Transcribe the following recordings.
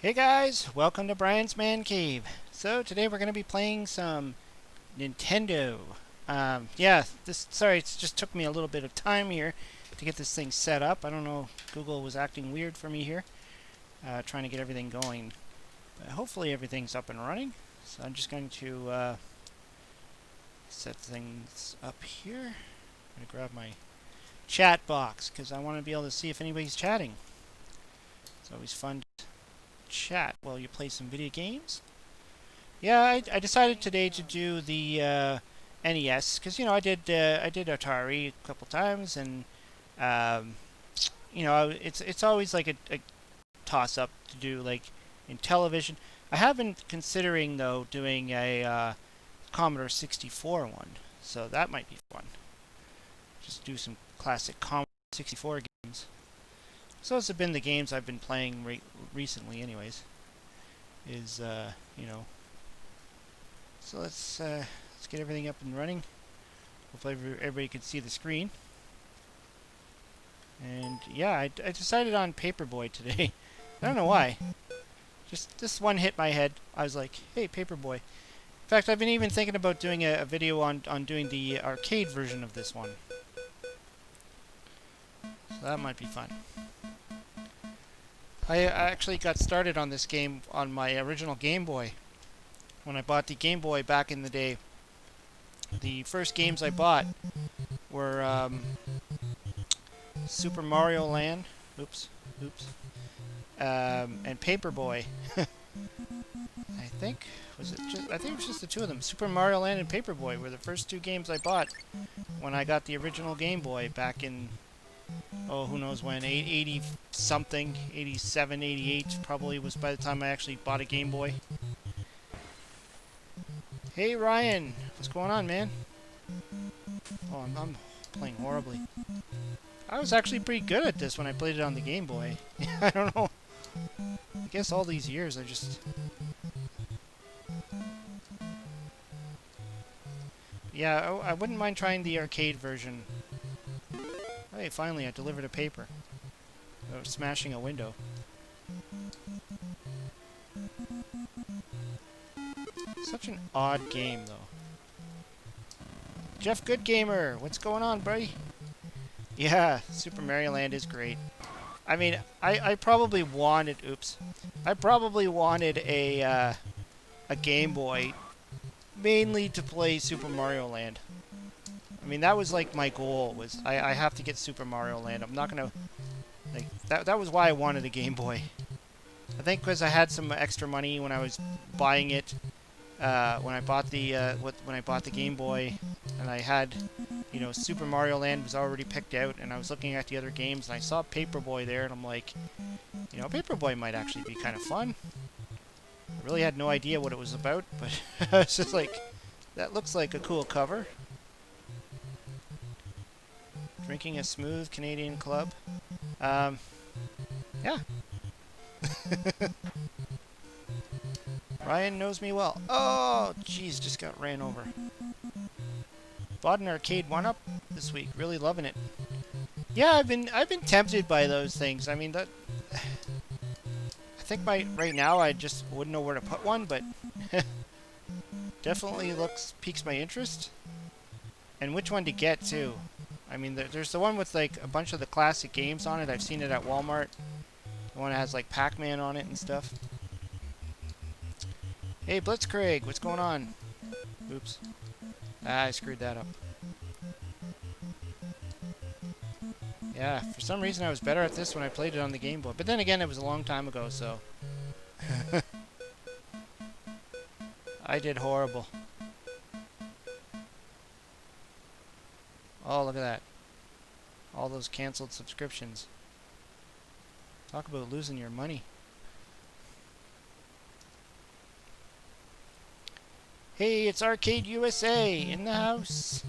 Hey guys, welcome to Brian's Man Cave. So today we're going to be playing some Nintendo. Sorry, it just took me a little bit of time here to get this thing set up. I don't know, Google was acting weird for me here, trying to get everything going. But hopefully everything's up and running. So I'm just going to set things up here. I'm going to grab my chat box because I want to be able to see if anybody's chatting. It's always fun to chat while you play some video games. Yeah, I decided today to do the NES because I did Atari a couple times, and it's always like a toss up to do like in television. I have been considering though doing a Commodore 64 one, so that might be fun. Just do some classic Commodore 64 games. So those have been the games I've been playing recently, anyways. So let's get everything up and running. Hopefully everybody can see the screen. And yeah, I decided on Paperboy today. I don't know why. Just this one hit my head. I was like, hey, Paperboy. In fact, I've been even thinking about doing a video on doing the arcade version of this one. So that might be fun. I actually got started on this game on my original Game Boy. When I bought the Game Boy back in the day, the first games I bought were Super Mario Land, and Paperboy. I think it was just the two of them. Super Mario Land and Paperboy were the first two games I bought when I got the original Game Boy back in, oh, who knows when, 80 something, 87, 88 probably was by the time I actually bought a Game Boy. Hey Ryan, what's going on, man? Oh, I'm playing horribly. I was actually pretty good at this when I played it on the Game Boy. I don't know. I guess all these years I just... Yeah, I wouldn't mind trying the arcade version. Hey, finally I delivered a paper. I was smashing a window. Such an odd game, though. Jeff Goodgamer, what's going on, buddy? Yeah, Super Mario Land is great. I mean, I probably wanted... Oops. I probably wanted a Game Boy mainly to play Super Mario Land. I mean, that was like my goal, was I have to get Super Mario Land. I'm not gonna... Like, that was why I wanted a Game Boy. I think because I had some extra money when I was buying it. When I bought the Game Boy, and I had, Super Mario Land was already picked out, and I was looking at the other games, and I saw Paperboy there, and I'm like, Paperboy might actually be kind of fun. I really had no idea what it was about, but I was just like, that looks like a cool cover. Drinking a smooth Canadian club. Yeah. Ryan knows me well. Oh, jeez, just got ran over. Bought an arcade 1-up this week. Really loving it. Yeah, I've been tempted by those things. I mean, that... I think right now I just wouldn't know where to put one, but definitely piques my interest. And which one to get too. I mean, there's the one with like a bunch of the classic games on it. I've seen it at Walmart. The one that has like Pac-Man on it and stuff. Hey, Blitzkrieg, what's going on? Oops. I screwed that up. Yeah, for some reason I was better at this when I played it on the Game Boy. But then again, it was a long time ago, so... I did horrible. Oh, look at that. All those canceled subscriptions. Talk about losing your money. Hey, it's Arcade USA in the house.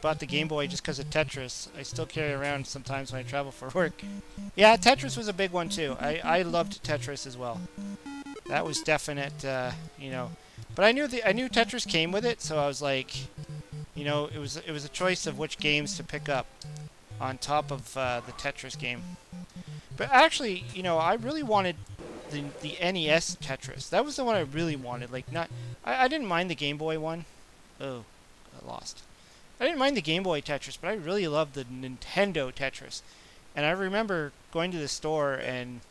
Bought the Game Boy just because of Tetris. I still carry it around sometimes when I travel for work. Yeah, Tetris was a big one too. I loved Tetris as well. That was definite, But I knew Tetris came with it, so I was like, it was a choice of which games to pick up on top of the Tetris game. But actually, you know, I really wanted the NES Tetris. That was the one I really wanted. Like, not, I didn't mind the Game Boy one. Oh, I lost. I didn't mind the Game Boy Tetris, but I really loved the Nintendo Tetris. And I remember going to the store and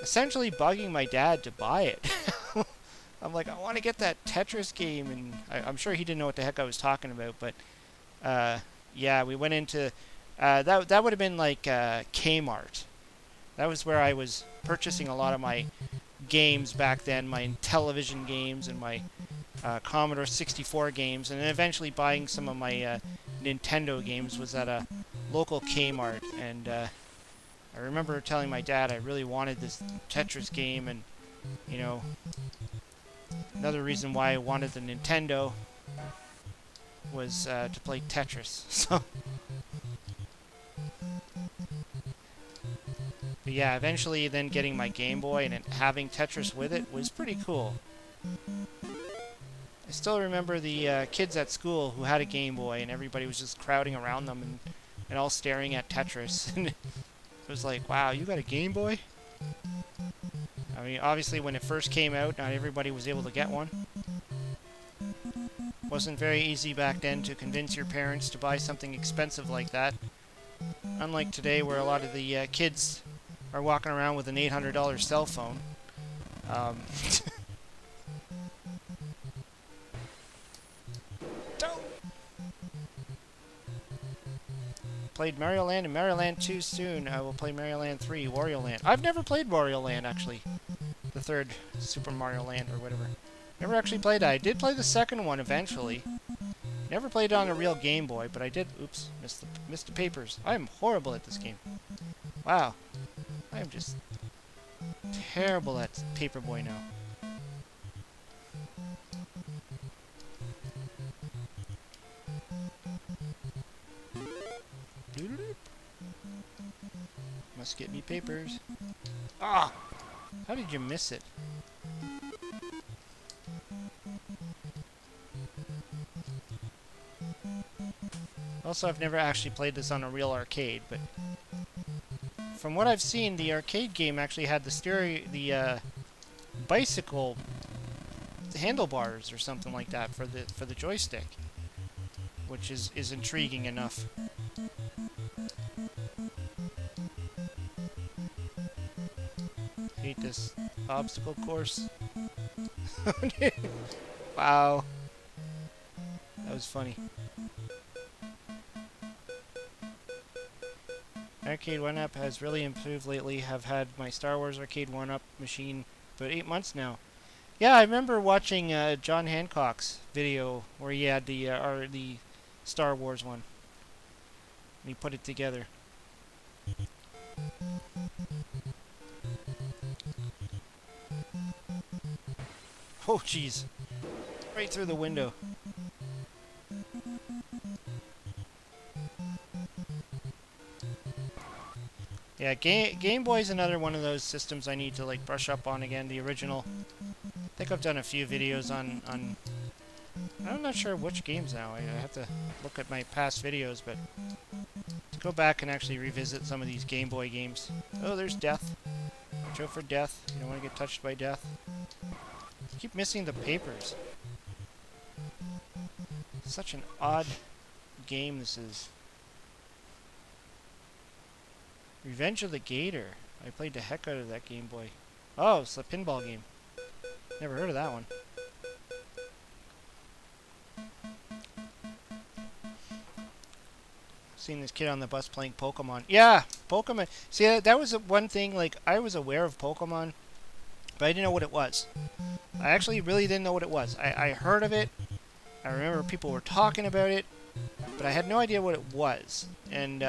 essentially bugging my dad to buy it. I'm like, I want to get that Tetris game, and I'm sure he didn't know what the heck I was talking about. But yeah, we went into that would have been like Kmart. That was where I was purchasing a lot of my games back then, my television games and my Commodore 64 games, and then eventually buying some of my Nintendo games was at a local Kmart. And I remember telling my dad I really wanted this Tetris game, and you know, another reason why I wanted the Nintendo was to play Tetris. So, but yeah, eventually then getting my Game Boy and having Tetris with it was pretty cool. I still remember the kids at school who had a Game Boy, and everybody was just crowding around them and all staring at Tetris. And it was like, wow, you got a Game Boy? I mean, obviously when it first came out, not everybody was able to get one. Wasn't very easy back then to convince your parents to buy something expensive like that. Unlike today, where a lot of the kids are walking around with an $800 cell phone. Played Mario Land and Mario Land 2 soon. I will play Mario Land 3, Wario Land. I've never played Wario Land, actually. The third Super Mario Land, or whatever. Never actually played that. I did play the second one eventually. Never played it on a real Game Boy, but I did... Oops, missed the papers. I am horrible at this game. Wow. I am just terrible at Paperboy now. Must get me papers. Ah! How did you miss it? Also, I've never actually played this on a real arcade, but from what I've seen, the arcade game actually had the bicycle handlebars or something like that for the joystick, which is intriguing enough. Hate this obstacle course. Wow, that was funny. Arcade 1-Up has really improved lately. Have had my Star Wars Arcade 1-Up machine for 8 months now. Yeah, I remember watching John Hancock's video where he had the Star Wars one. And he put it together. Oh, jeez. Right through the window. Yeah, Game Boy's another one of those systems I need to like brush up on again. The original. I think I've done a few videos on I'm not sure which games now. I have to look at my past videos, but to go back and actually revisit some of these Game Boy games. Oh, there's death. Watch out for death. You don't want to get touched by death. I keep missing the papers. Such an odd game this is. Revenge of the Gator. I played the heck out of that Game Boy. Oh, it's a pinball game. Never heard of that one. Seeing this kid on the bus playing Pokemon. Yeah, Pokemon. See, that was one thing, like, I was aware of Pokemon, but I didn't know what it was. I actually really didn't know what it was. I heard of it. I remember people were talking about it, but I had no idea what it was. And,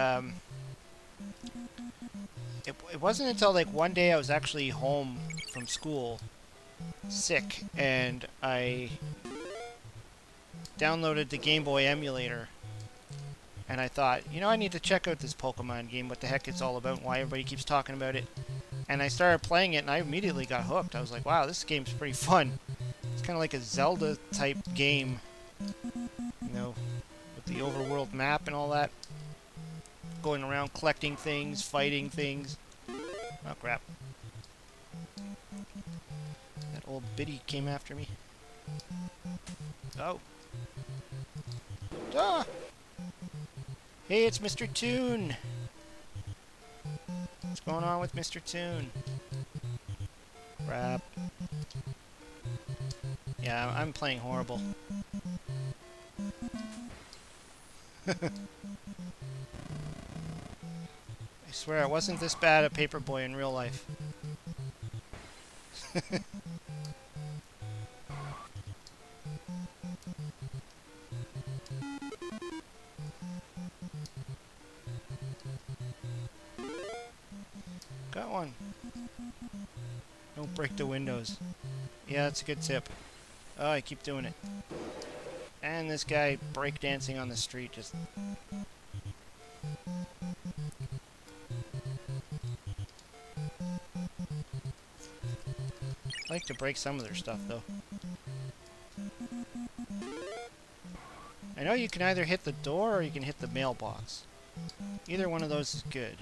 it wasn't until, like, one day I was actually home from school, sick, and I downloaded the Game Boy emulator. And I thought, you know, I need to check out this Pokemon game, what the heck it's all about, and why everybody keeps talking about it. And I started playing it, and I immediately got hooked. I was like, wow, this game's pretty fun. It's kind of like a Zelda-type game, you know, with the overworld map and all that. Going around collecting things, fighting things. Oh, crap. That old biddy came after me. Oh. Ah! Hey, it's Mr. Toon! What's going on with Mr. Toon? Crap. Yeah, I'm playing horrible. I swear, it wasn't this bad at Paperboy in real life. Got one. Don't break the windows. Yeah, that's a good tip. Oh, I keep doing it. And this guy breakdancing on the street just... I like to break some of their stuff, though. I know you can either hit the door or you can hit the mailbox. Either one of those is good.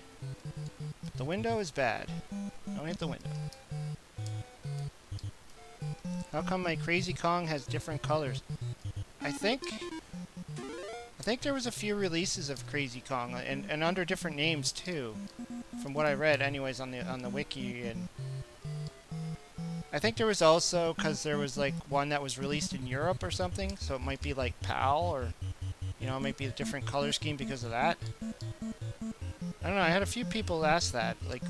But the window is bad. Don't hit the window. How come my Crazy Kong has different colors? I think there was a few releases of Crazy Kong and under different names too. From what I read anyways on the wiki, and I think there was also, because there was like one that was released in Europe or something, so it might be like PAL, or you know, it might be a different color scheme because of that. I don't know, I had a few people ask that, like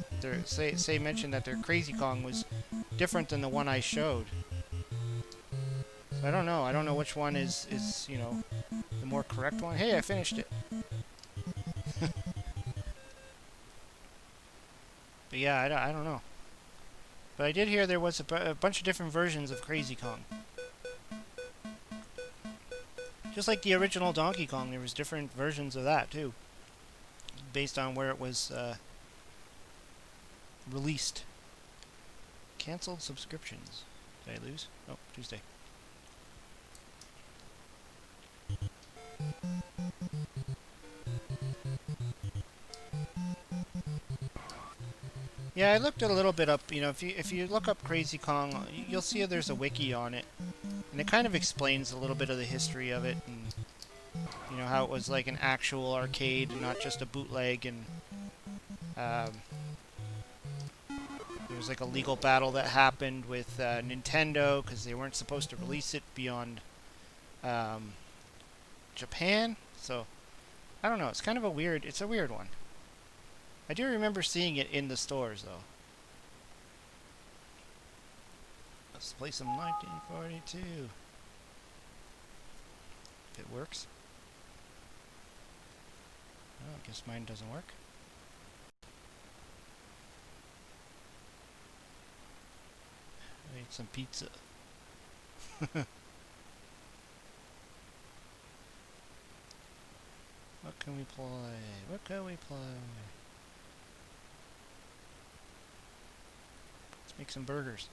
say mention that their Crazy Kong was different than the one I showed. So I don't know which one is you know, the more correct one. Hey, I finished it. But yeah, I don't know. But I did hear there was a bunch of different versions of Crazy Kong. Just like the original Donkey Kong, there was different versions of that too, based on where it was released. Cancelled subscriptions. Did I lose? Oh, Tuesday. Yeah, I looked a little bit up. You know, if you look up Crazy Kong, you'll see there's a wiki on it, and it kind of explains a little bit of the history of it, and you know how it was like an actual arcade, not just a bootleg, and there was like a legal battle that happened with Nintendo because they weren't supposed to release it beyond Japan. So I don't know. It's kind of a weird. It's a weird one. I do remember seeing it in the stores, though. Let's play some 1942. If it works. Oh, I guess mine doesn't work. I ate some pizza. What can we play? What can we play? Make some burgers.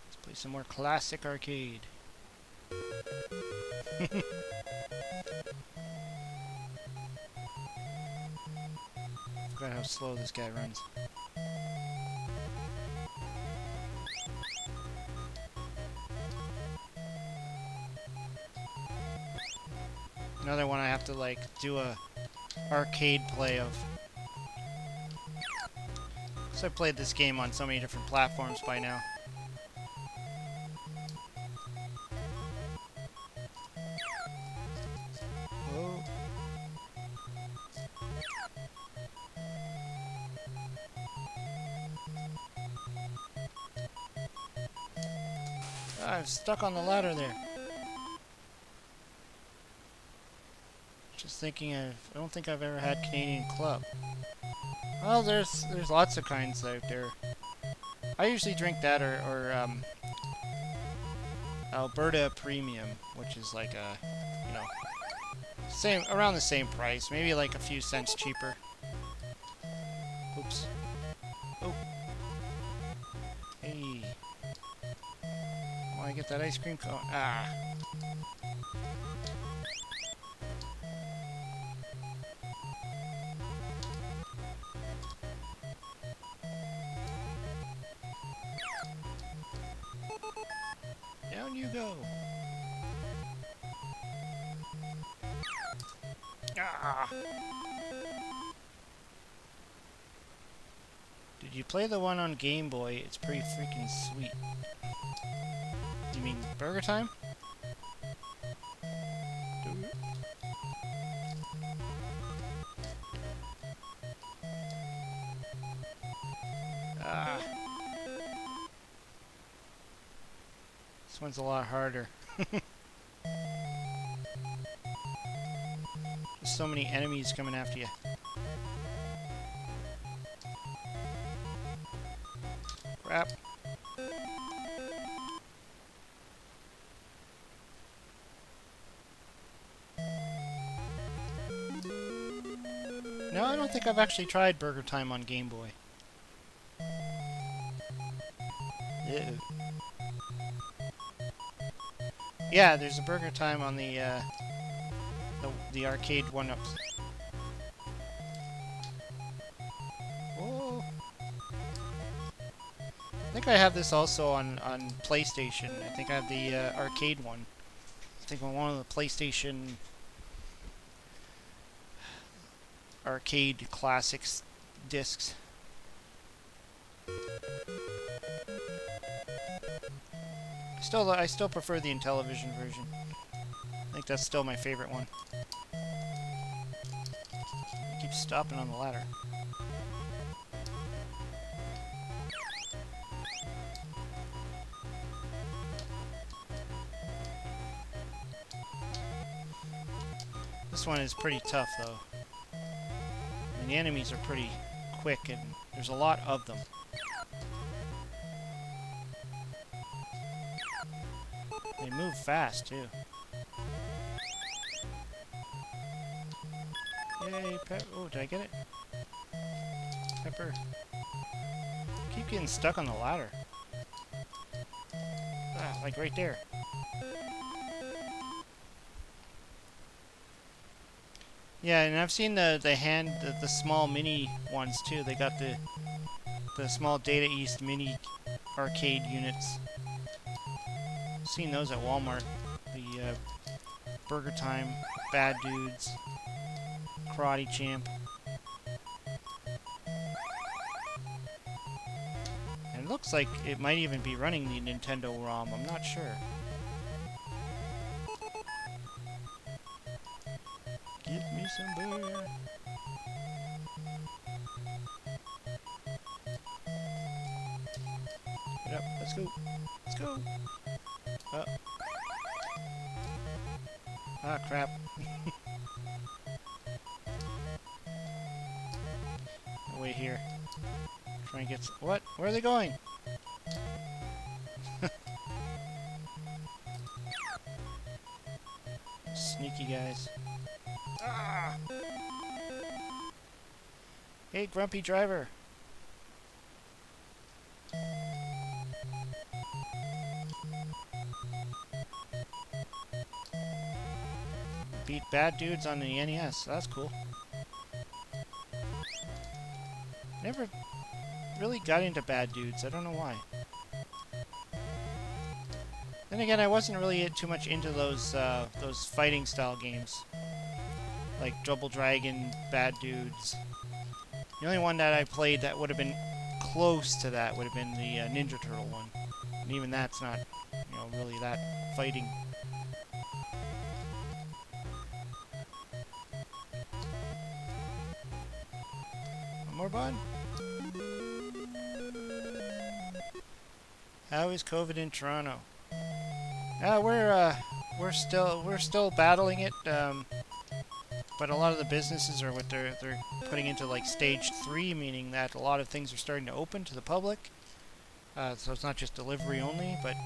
Let's play some more classic arcade. Forgot how slow this guy runs. Another one I have to like do a arcade play of. So I've played this game on so many different platforms by now. Whoa. I'm stuck on the ladder there. Just thinking I don't think I've ever had Canadian Club. Well, there's lots of kinds out there. I usually drink that or Alberta Premium, which is like a, you know, around the same price, maybe like a few cents cheaper. Oops. Oh. Hey. I want to get that ice cream cone. Ah. Down you go. Ah. Did you play the one on Game Boy? It's pretty freaking sweet. You mean Burger Time? Ah. This one's a lot harder. There's so many enemies coming after you. Crap. No, I don't think I've actually tried Burger Time on Game Boy. Ew. Yeah, there's a Burger Time on the arcade one-ups. Oh. I think I have this also on PlayStation. I think I have the arcade one. I think on one of the PlayStation arcade classics discs. I still prefer the Intellivision version. I think that's still my favorite one. I keep stopping on the ladder. This one is pretty tough though. And the enemies are pretty quick and there's a lot of them. They move fast too. Yay, oh, did I get it? Pepper. Keep getting stuck on the ladder. Ah, like right there. Yeah, and I've seen the small mini ones too. They got the small Data East mini arcade units. Seen those at Walmart. The Burger Time, Bad Dudes, Karate Champ. And it looks like it might even be running the Nintendo ROM. I'm not sure. Give me some burger. Get up. Let's go. Let's go. Oh. Ah, crap. Wait here. Try and get... What? Where are they going? Sneaky guys. Ah! Hey, grumpy driver. Beat Bad Dudes on the NES. That's cool. Never really got into Bad Dudes. I don't know why. Then again, I wasn't really too much into those fighting style games, like Double Dragon, Bad Dudes. The only one that I played that would have been close to that would have been the Ninja Turtle one, and even that's not, you know, really that fighting. One more bun. How is COVID in Toronto? We're still battling it, but a lot of the businesses are they're putting into like stage 3, meaning that a lot of things are starting to open to the public. So it's not just delivery only, but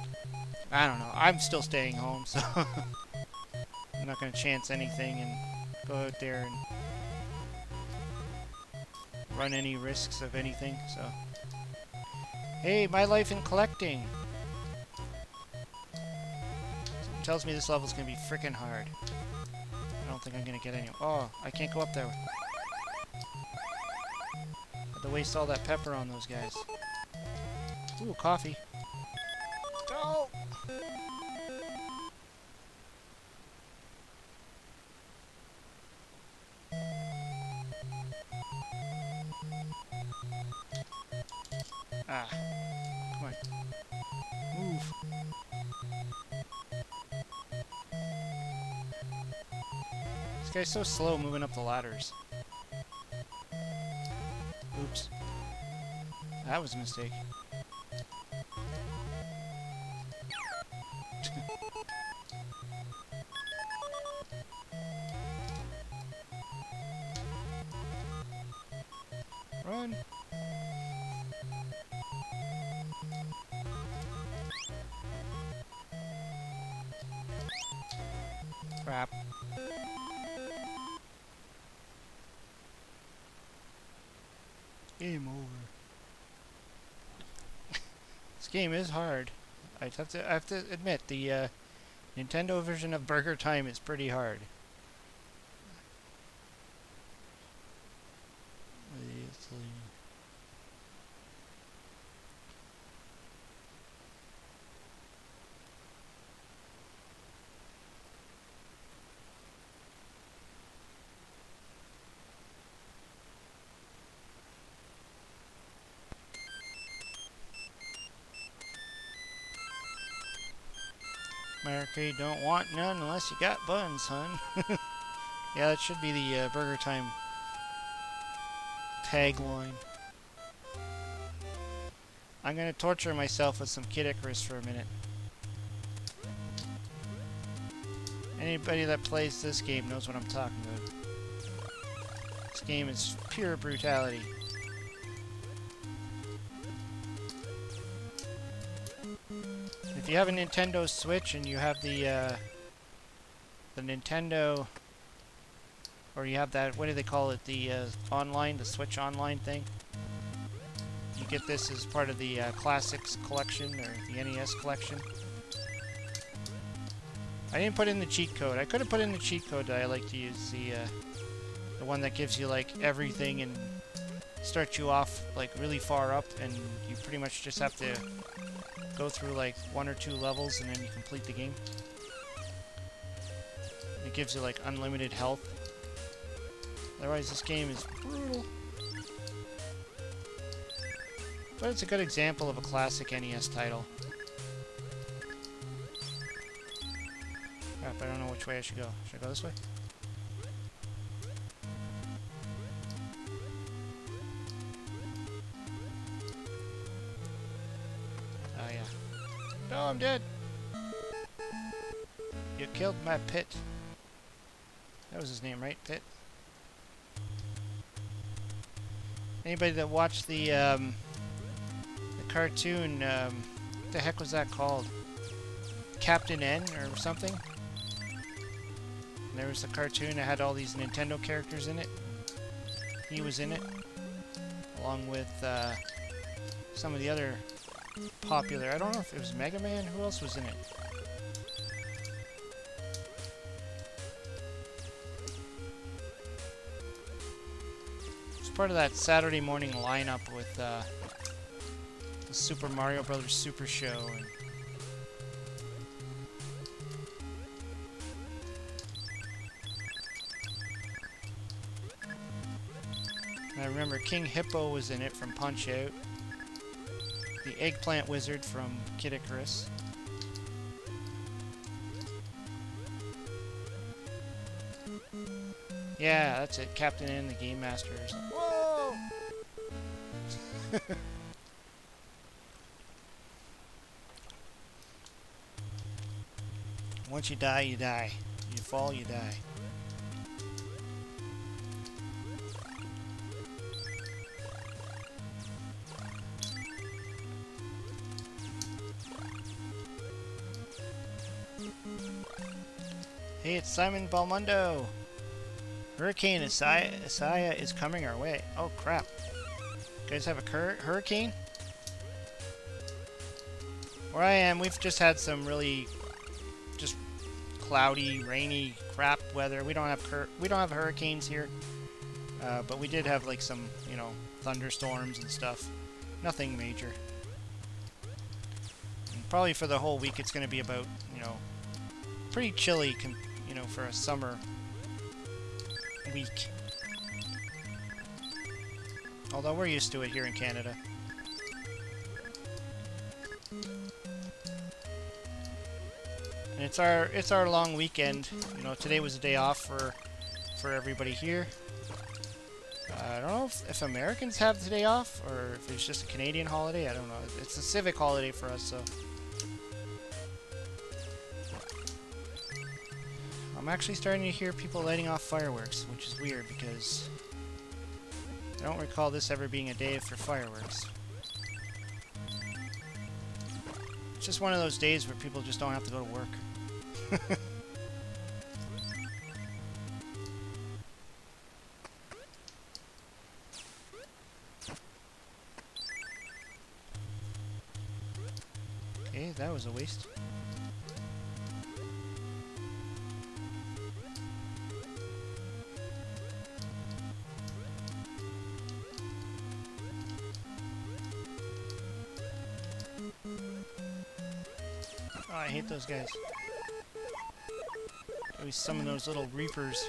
I don't know. I'm still staying home, so I'm not going to chance anything and go out there and run any risks of anything. So, hey, my life in collecting. Something tells me this level's going to be freaking hard. I don't think I'm going to get any... Oh, I can't go up there. Had to waste all that pepper on those guys. Ooh, coffee. Go! Ah, come on. Move. This guy's so slow moving up the ladders. Oops. That was a mistake. Run. Crap. Game over. This game is hard. I have to admit the Nintendo version of Burger Time is pretty hard. America don't want none unless you got buns, hun. Yeah, that should be the Burger Time tagline. I'm gonna torture myself with some Kid Icarus for a minute. Anybody that plays this game knows what I'm talking about. This game is pure brutality. If you have a Nintendo Switch and you have the Nintendo, or you have that, what do they call it, the online, the Switch Online thing, you get this as part of the Classics collection, or the NES collection. I didn't put in the cheat code. I could have put in the cheat code that I like to use, the one that gives you like everything and starts you off like really far up, and you pretty much just have to go through like 1 or 2 levels and then you complete the game. It gives you like unlimited health. Otherwise this game is brutal. But it's a good example of a classic NES title. Crap, I don't know which way I should go. Should I go this way? Oh yeah. No, I'm dead! You killed my Pit. That was his name, right? Pit? Anybody that watched the cartoon, what the heck was that called? Captain N or something? And there was a cartoon that had all these Nintendo characters in it. He was in it, along with some of the other popular. I don't know if it was Mega Man. Who else was in it? It's part of that Saturday morning lineup with the Super Mario Brothers Super Show. And I remember King Hippo was in it from Punch-Out. The Eggplant Wizard from Kid Icarus. Yeah, that's it. Captain N, the Game Master or something. Whoa! Once you die, you die. You fall, you die. Hey, it's Simon Balmundo. Hurricane Isaiah is coming our way. Oh, crap. You guys have a hurricane? Where I am, we've just had some really just cloudy, rainy crap weather. We don't have hurricanes here. But we did have like some, you know, thunderstorms and stuff. Nothing major. And probably for the whole week it's going to be about, you know, pretty chilly, you know, for a summer week. Although we're used to it here in Canada. And it's our long weekend. You know, today was a day off for everybody here. I don't know if Americans have the day off or if it's just a Canadian holiday. I don't know. It's a civic holiday for us, so. I'm actually starting to hear people lighting off fireworks, which is weird because I don't recall this ever being a day for fireworks. It's just one of those days where people just don't have to go to work. Okay, that was a waste. Oh, I hate those guys. Always summon those little reapers.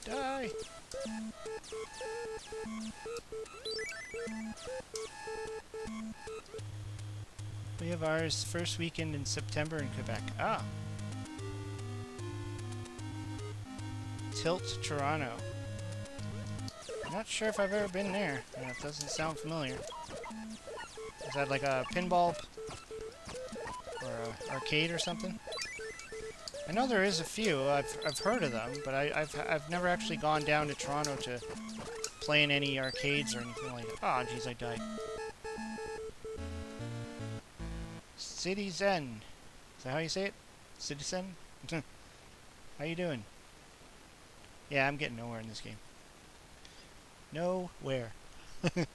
Die! We have ours first weekend in September in Quebec. Ah! Tilt, Toronto. I'm not sure if I've ever been there. And it doesn't sound familiar. Is that like a pinball or a arcade or something? I know there is a few. I've heard of them, but I've never actually gone down to Toronto to play in any arcades or anything like that. Oh, jeez, I died. Citizen. Is that how you say it? Citizen? How you doing? Yeah, I'm getting nowhere in this game. Nowhere. It's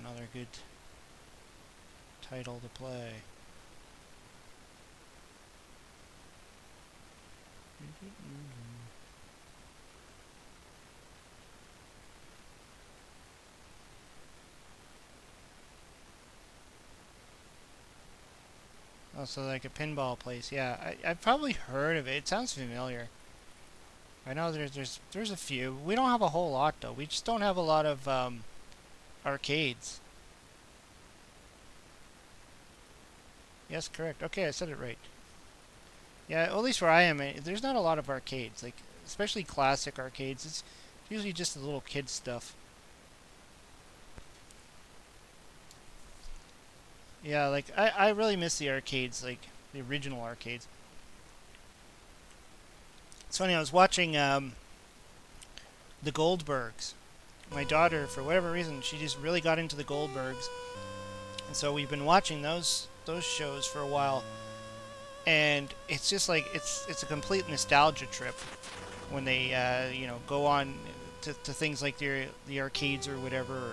another good title to play. Oh, so like a pinball place. Yeah, I've probably heard of it. It sounds familiar. I know there's a few. We don't have a whole lot though. We just don't have a lot of arcades. Yes, correct. Okay, I said it right. Yeah, at least where I am, there's not a lot of arcades. Like, especially classic arcades. It's usually just the little kid stuff. Yeah, like, I really miss the arcades, like, the original arcades. It's funny, I was watching, the Goldbergs. My daughter, for whatever reason, she just really got into the Goldbergs. And so we've been watching those shows for a while. And it's just like, it's a complete nostalgia trip when they, you know, go on to things like the arcades or whatever, or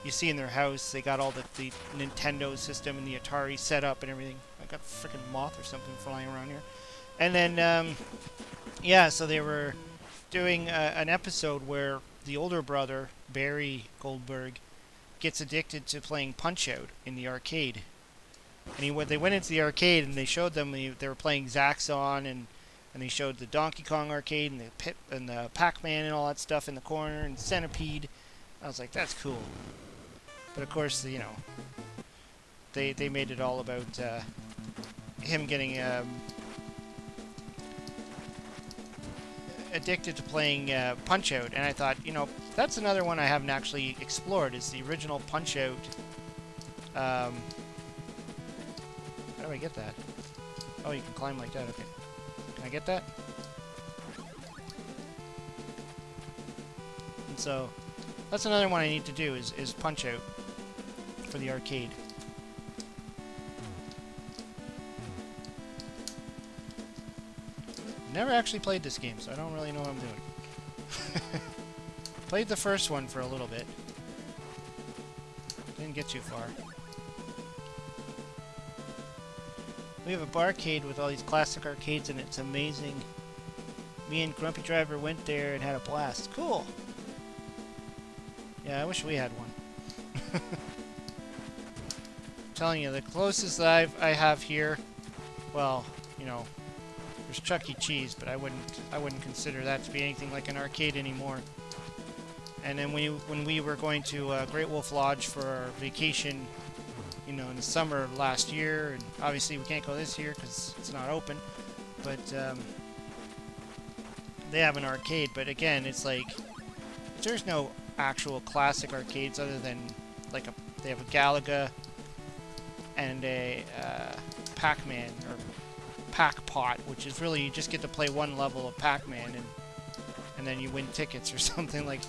you see in their house, they got all the Nintendo system and the Atari set up and everything. I got a freaking moth or something flying around here. And then, yeah, so they were doing an episode where the older brother, Barry Goldberg, gets addicted to playing Punch-Out in the arcade. And they went into the arcade and they showed them, they were playing Zaxxon and they showed the Donkey Kong arcade and the Pac-Man and all that stuff in the corner and Centipede. I was like, that's cool. But of course, you know, they made it all about him getting addicted to playing Punch-Out, and I thought, you know, that's another one I haven't actually explored. Is the original Punch-Out. How do I get that? Oh, you can climb like that. Okay, can I get that? And so that's another one I need to do is Punch-Out for the arcade. Never actually played this game, so I don't really know what I'm doing. Played the first one for a little bit. Didn't get too far. We have a barcade with all these classic arcades and it's amazing. Me and Grumpy Driver went there and had a blast. Cool! Yeah, I wish we had one. I'm telling you, the closest that I have here, well, you know, there's Chuck E. Cheese, but I wouldn't consider that to be anything like an arcade anymore. And then when we were going to Great Wolf Lodge for our vacation, you know, in the summer of last year, and obviously we can't go this year because it's not open, but they have an arcade. But again, it's like there's no actual classic arcades other than like they have a Galaga and a Pac-Man or Pac-Pot, which is really you just get to play one level of Pac-Man and then you win tickets or something like.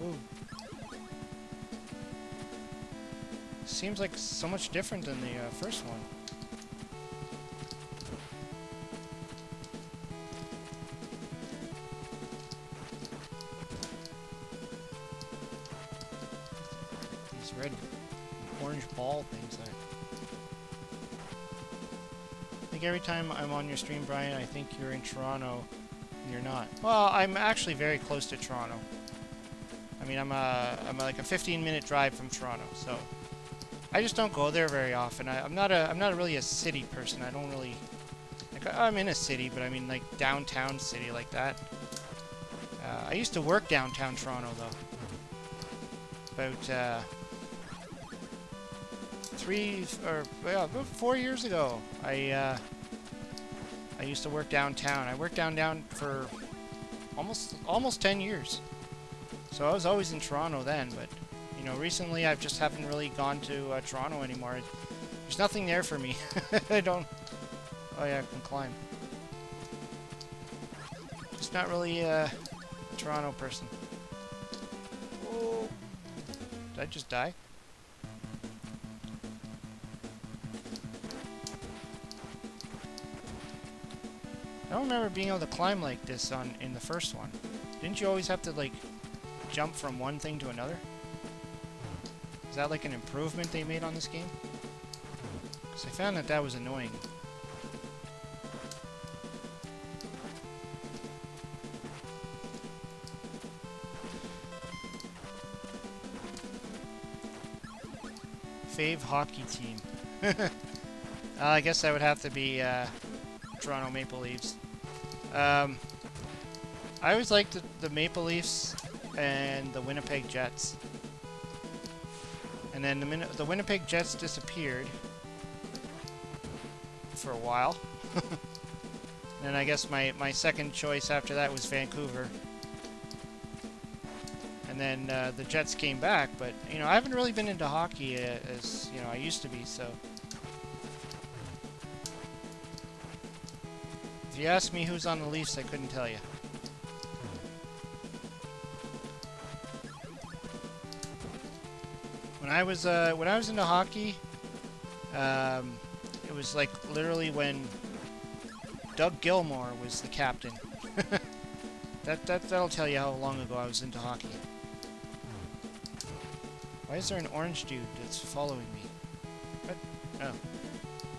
Ooh. Seems like so much different than the first one. These red, orange ball things. I think every time I'm on your stream, Brian, I think you're in Toronto, and you're not. Well, I'm actually very close to Toronto. I mean, I'm like a 15-minute drive from Toronto, so I just don't go there very often. I'm not really a city person. I don't really like. I'm in a city, but I mean like downtown city like that. I used to work downtown Toronto though. About 4 years ago, I used to work downtown. I worked downtown for almost 10 years. So I was always in Toronto then, but you know, recently I just haven't really gone to Toronto anymore. There's nothing there for me. I don't. Oh yeah, I can climb. Just not really a Toronto person. Whoa! Did I just die? I don't remember being able to climb like this in the first one. Didn't you always have to like jump from one thing to another? Is that like an improvement they made on this game? Because I found that was annoying. Fave hockey team. I guess that would have to be Toronto Maple Leafs. I always liked the Maple Leafs and the Winnipeg Jets. And then the Winnipeg Jets disappeared for a while. And I guess my second choice after that was Vancouver. And then the Jets came back, but you know, I haven't really been into hockey as you know I used to be, so if you asked me who's on the Leafs, I couldn't tell you. When I was into hockey, it was like literally when Doug Gilmour was the captain. That'll tell you how long ago I was into hockey. Why is there an orange dude that's following me? What? Oh,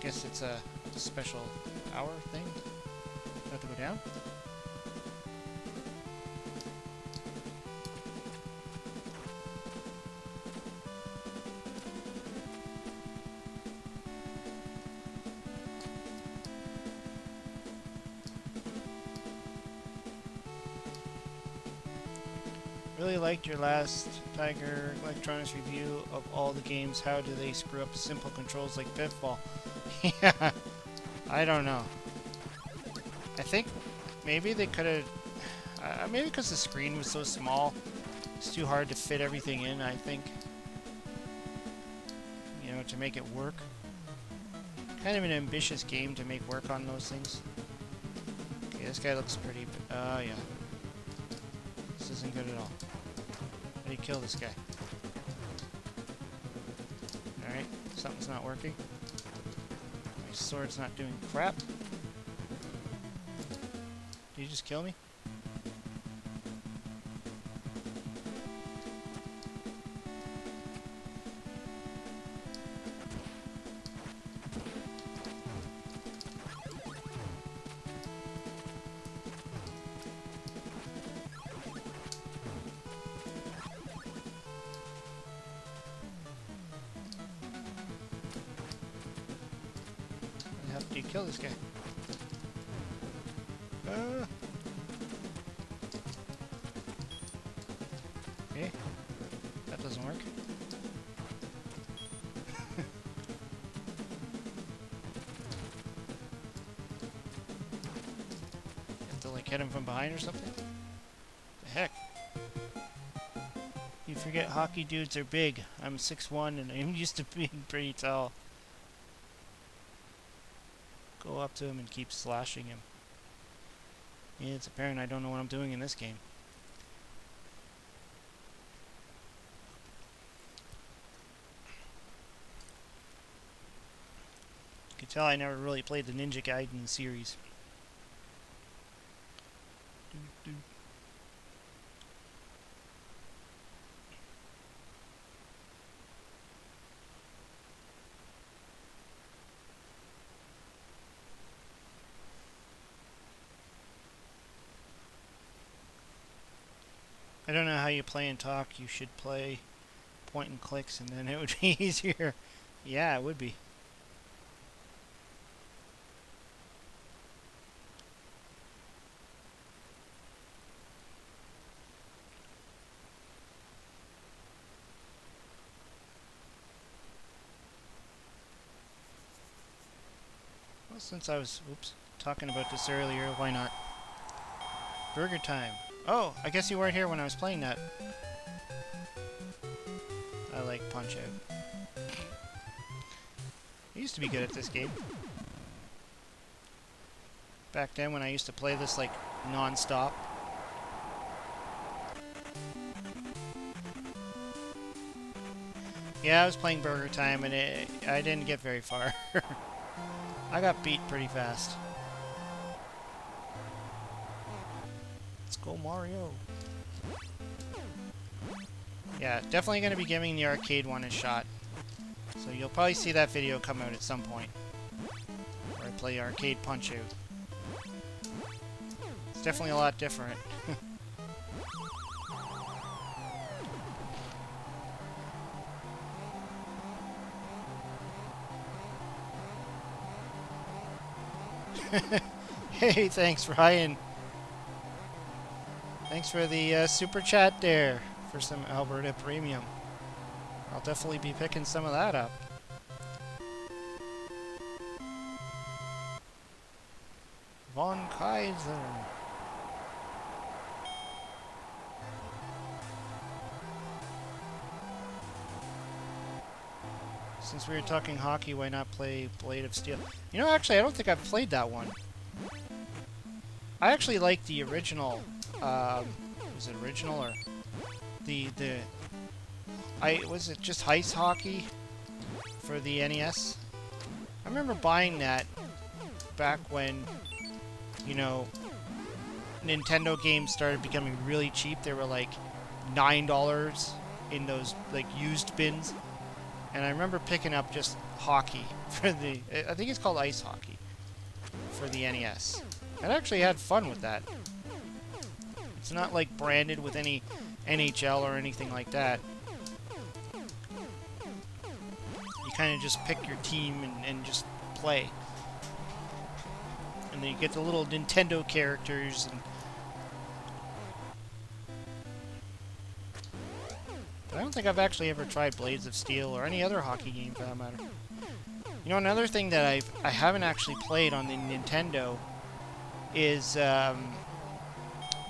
guess it's a special hour thing. Do I have to go down? Really liked your last Tiger Electronics review of all the games. How do they screw up simple controls like Pitfall? Yeah, I don't know. I think maybe they could have... maybe because the screen was so small, it's too hard to fit everything in, I think. You know, to make it work. Kind of an ambitious game to make work on those things. Okay, this guy looks pretty... yeah. This isn't good at all. How do you kill this guy? Alright, something's not working. My sword's not doing crap. Did you just kill me? Dude, kill this guy. Okay. That doesn't work. Have to like hit him from behind or something? The heck? You forget hockey dudes are big. I'm 6'1" and I'm used to being pretty tall. Go up to him and keep slashing him. Yeah, it's apparent I don't know what I'm doing in this game. You can tell I never really played the Ninja Gaiden series. I don't know how you play and talk. You should play point and clicks and then it would be easier. Yeah, it would be. Well, since I was, talking about this earlier, why not? Burger time. Oh, I guess you weren't here when I was playing that. I like Punch-Out. I used to be good at this game. Back then when I used to play this like non-stop. Yeah, I was playing Burger Time and I didn't get very far. I got beat pretty fast. Let's go, Mario. Yeah, definitely going to be giving the arcade one a shot. So you'll probably see that video come out at some point. Where I play arcade Punch-Out. It's definitely a lot different. Hey, thanks, Ryan. Thanks for the super chat there for some Alberta Premium. I'll definitely be picking some of that up. Von Kaiser. Since we were talking hockey, why not play Blade of Steel? You know, actually, I don't think I've played that one. I actually like the original. Was it original or was it just ice hockey for the NES? I remember buying that back when, you know, Nintendo games started becoming really cheap. They were like $9 in those like used bins. And I remember picking up just hockey for the, I think it's called ice hockey for the NES. I actually had fun with that. It's not like branded with any NHL or anything like that. You kind of just pick your team and just play. And then you get the little Nintendo characters and but I don't think I've actually ever tried Blades of Steel or any other hockey game for that matter. You know, another thing that I haven't actually played on the Nintendo is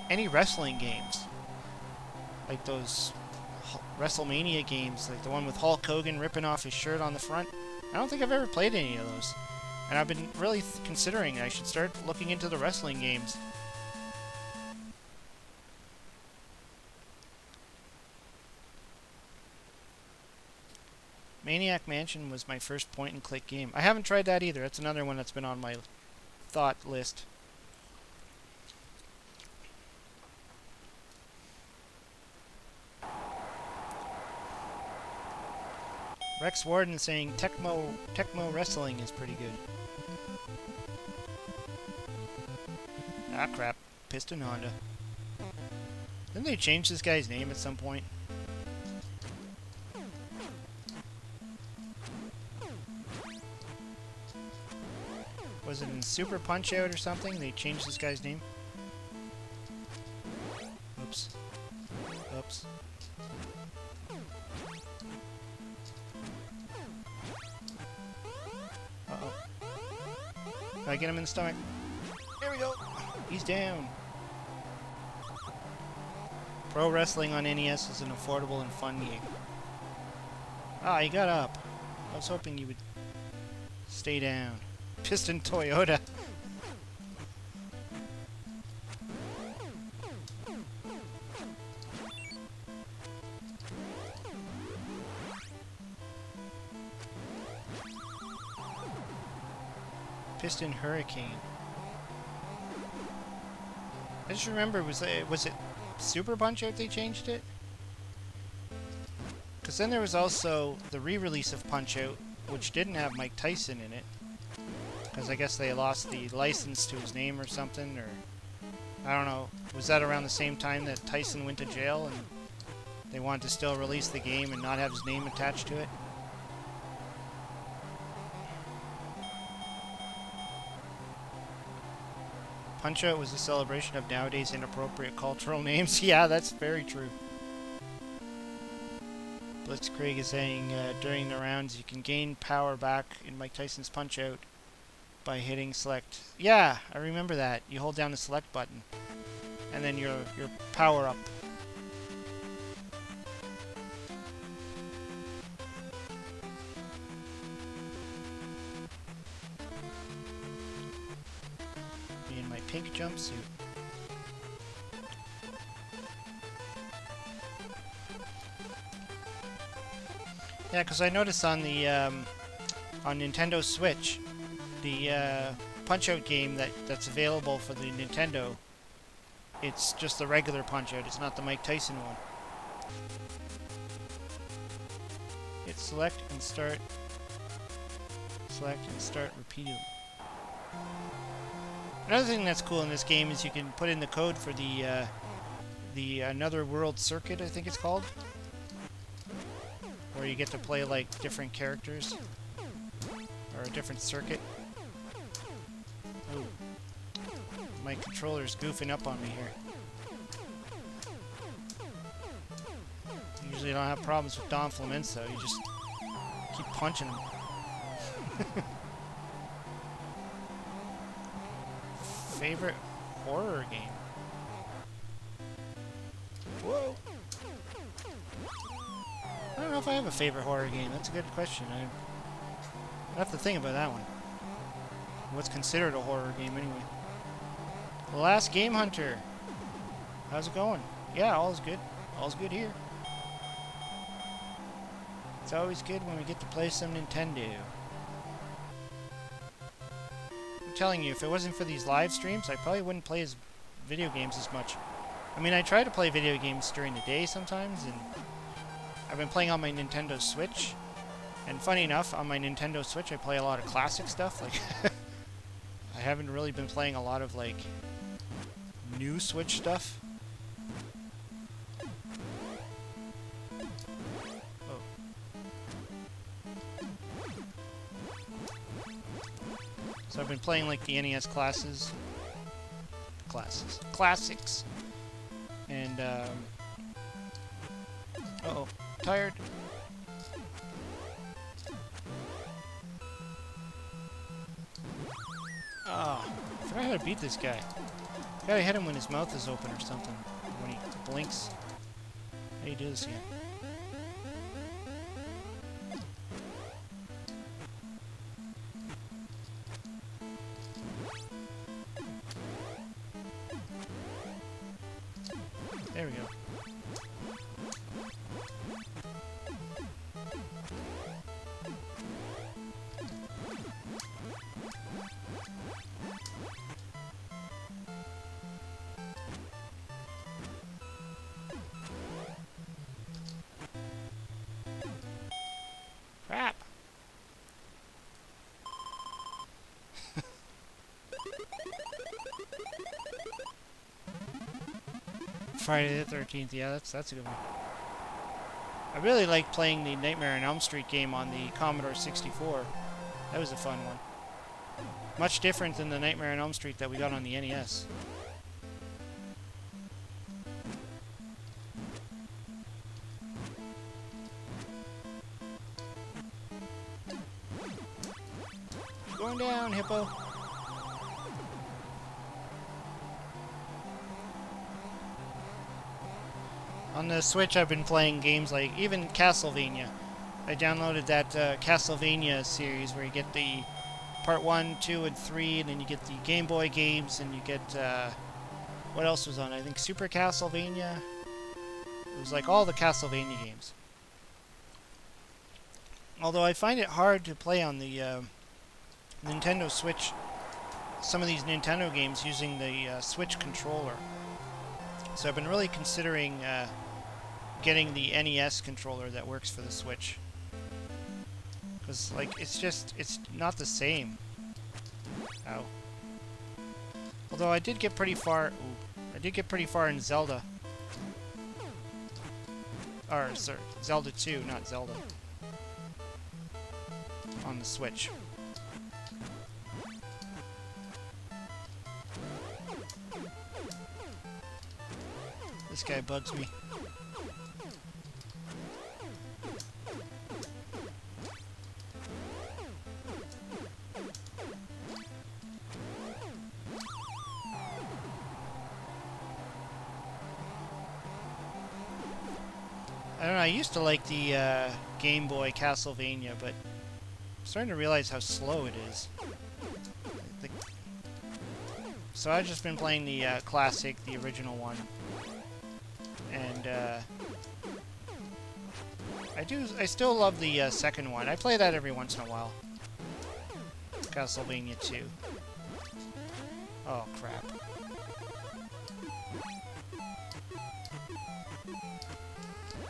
any wrestling games. Like those WrestleMania games, like the one with Hulk Hogan ripping off his shirt on the front. I don't think I've ever played any of those. And I've been really considering I should start looking into the wrestling games. Maniac Mansion was my first point-and-click game. I haven't tried that either. That's another one that's been on my thought list. Rex Warden saying Tecmo Wrestling is pretty good. Ah, crap. Piston Honda. Didn't they change this guy's name at some point? Was it in Super Punch-Out or something? They changed this guy's name? Oops. Oops. Uh-oh. Can I get him in the stomach? There we go! He's down. Pro Wrestling on NES is an affordable and fun game. Ah, he got up. I was hoping you would stay down. Piston Toyota. Piston Hurricane. I just remember, was it Super Punch-Out they changed it? Because then there was also the re-release of Punch-Out, which didn't have Mike Tyson in it. Because I guess they lost the license to his name or something, or... I don't know. Was that around the same time that Tyson went to jail and they wanted to still release the game and not have his name attached to it? Punch-Out was a celebration of nowadays inappropriate cultural names. Yeah, that's very true. Blitzkrieg is saying during the rounds you can gain power back in Mike Tyson's Punch-Out by hitting select. Yeah, I remember that. You hold down the select button and then your power up. Me in my pink jumpsuit. Yeah, because I noticed on the on Nintendo Switch, the Punch-Out game that's available for the Nintendo, it's just the regular Punch-Out. It's not the Mike Tyson one. Hit select and start. Select and start repeatedly. Another thing that's cool in this game is you can put in the code for the Another World Circuit, I think it's called, where you get to play like different characters or a different circuit. Ooh. My controller's goofing up on me here. Usually don't have problems with Don Flamenco, you just keep punching him. Favorite horror game? Whoa! I don't know if I have a favorite horror game. That's a good question. I have to think about that one. What's considered a horror game anyway? The Last Game Hunter. How's it going? Yeah, all's good. All's good here. It's always good when we get to play some Nintendo. I'm telling you, if it wasn't for these live streams, I probably wouldn't play video games as much. I mean, I try to play video games during the day sometimes, and I've been playing on my Nintendo Switch. And funny enough, on my Nintendo Switch, I play a lot of classic stuff. Like, I haven't really been playing a lot of, like, new Switch stuff. Oh. So I've been playing, like, the NES classics. And, uh-oh. Tired. Oh, I forgot how to beat this guy. Gotta hit him when his mouth is open or something. When he blinks. How do you do this again? There we go. Crap! Friday the 13th, yeah, that's a good one. I really like playing the Nightmare on Elm Street game on the Commodore 64. That was a fun one. Much different than the Nightmare on Elm Street that we got on the NES. Going down, hippo. On the Switch, I've been playing games like even Castlevania. I downloaded that Castlevania series where you get the Part 1, 2, and 3, and then you get the Game Boy games, and you get, what else was on? I think Super Castlevania. It was like all the Castlevania games. Although I find it hard to play on the Nintendo Switch, some of these Nintendo games using the Switch controller. So I've been really considering getting the NES controller that works for the Switch. Because, like, it's not the same. Ow. Although I did get pretty far, I did get pretty far in Zelda. Or, sorry, Zelda 2, not Zelda. On the Switch. This guy bugs me. I don't know, I used to like the Game Boy Castlevania, but I'm starting to realize how slow it is. So I've just been playing the classic, the original one. And I still love the second one. I play that every once in a while. Castlevania 2. Oh, crap.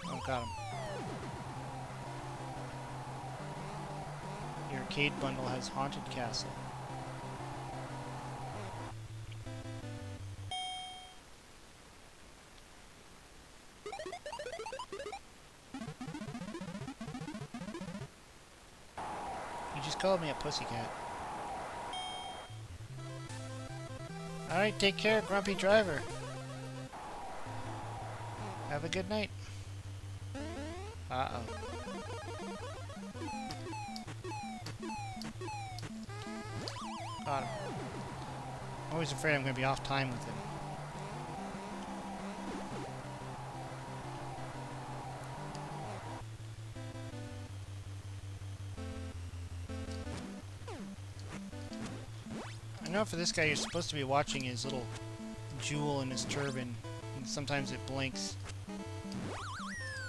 Oh, got him. The arcade bundle has Haunted Castle. You just called me a pussycat. Alright, take care, grumpy driver. Have a good night. Uh-oh. Got him. I'm always afraid I'm going to be off time with him. I know for this guy you're supposed to be watching his little jewel in his turban, and sometimes it blinks.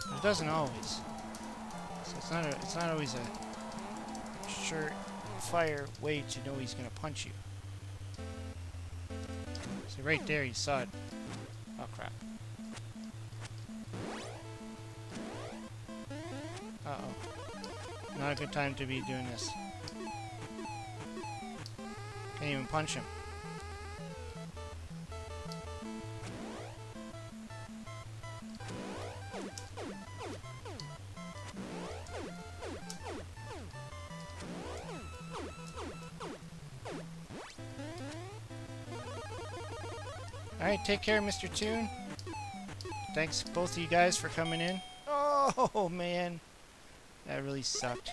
But it doesn't always. So it's not always a surefire way to know he's gonna punch you. So right there you saw it. Oh crap. Uh-oh. Not a good time to be doing this. Can't even punch him. Alright, take care, Mr. Toon. Thanks, both of you guys, for coming in. Oh, man. That really sucked.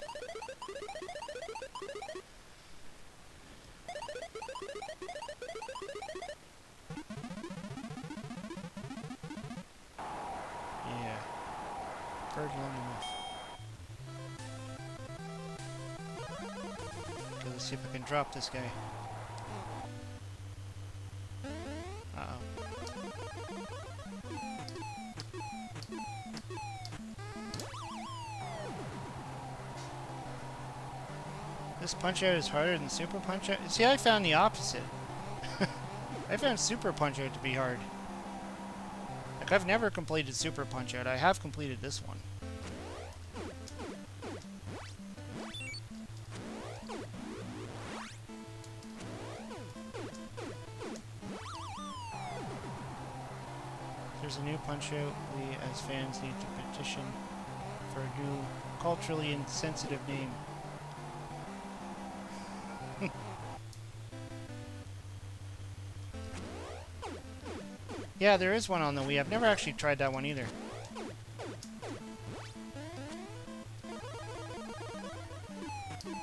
Yeah. Bird long enough. Okay, let's see if I can drop this guy. Uh-oh. This Punch-Out is harder than Super Punch-Out? See, I found the opposite. I found Super Punch-Out to be hard. Like, I've never completed Super Punch-Out. I have completed this one. There's a new Punch-Out. We, as fans, need to petition for a new, culturally insensitive name. Yeah, there is one on the Wii. I've never actually tried that one either.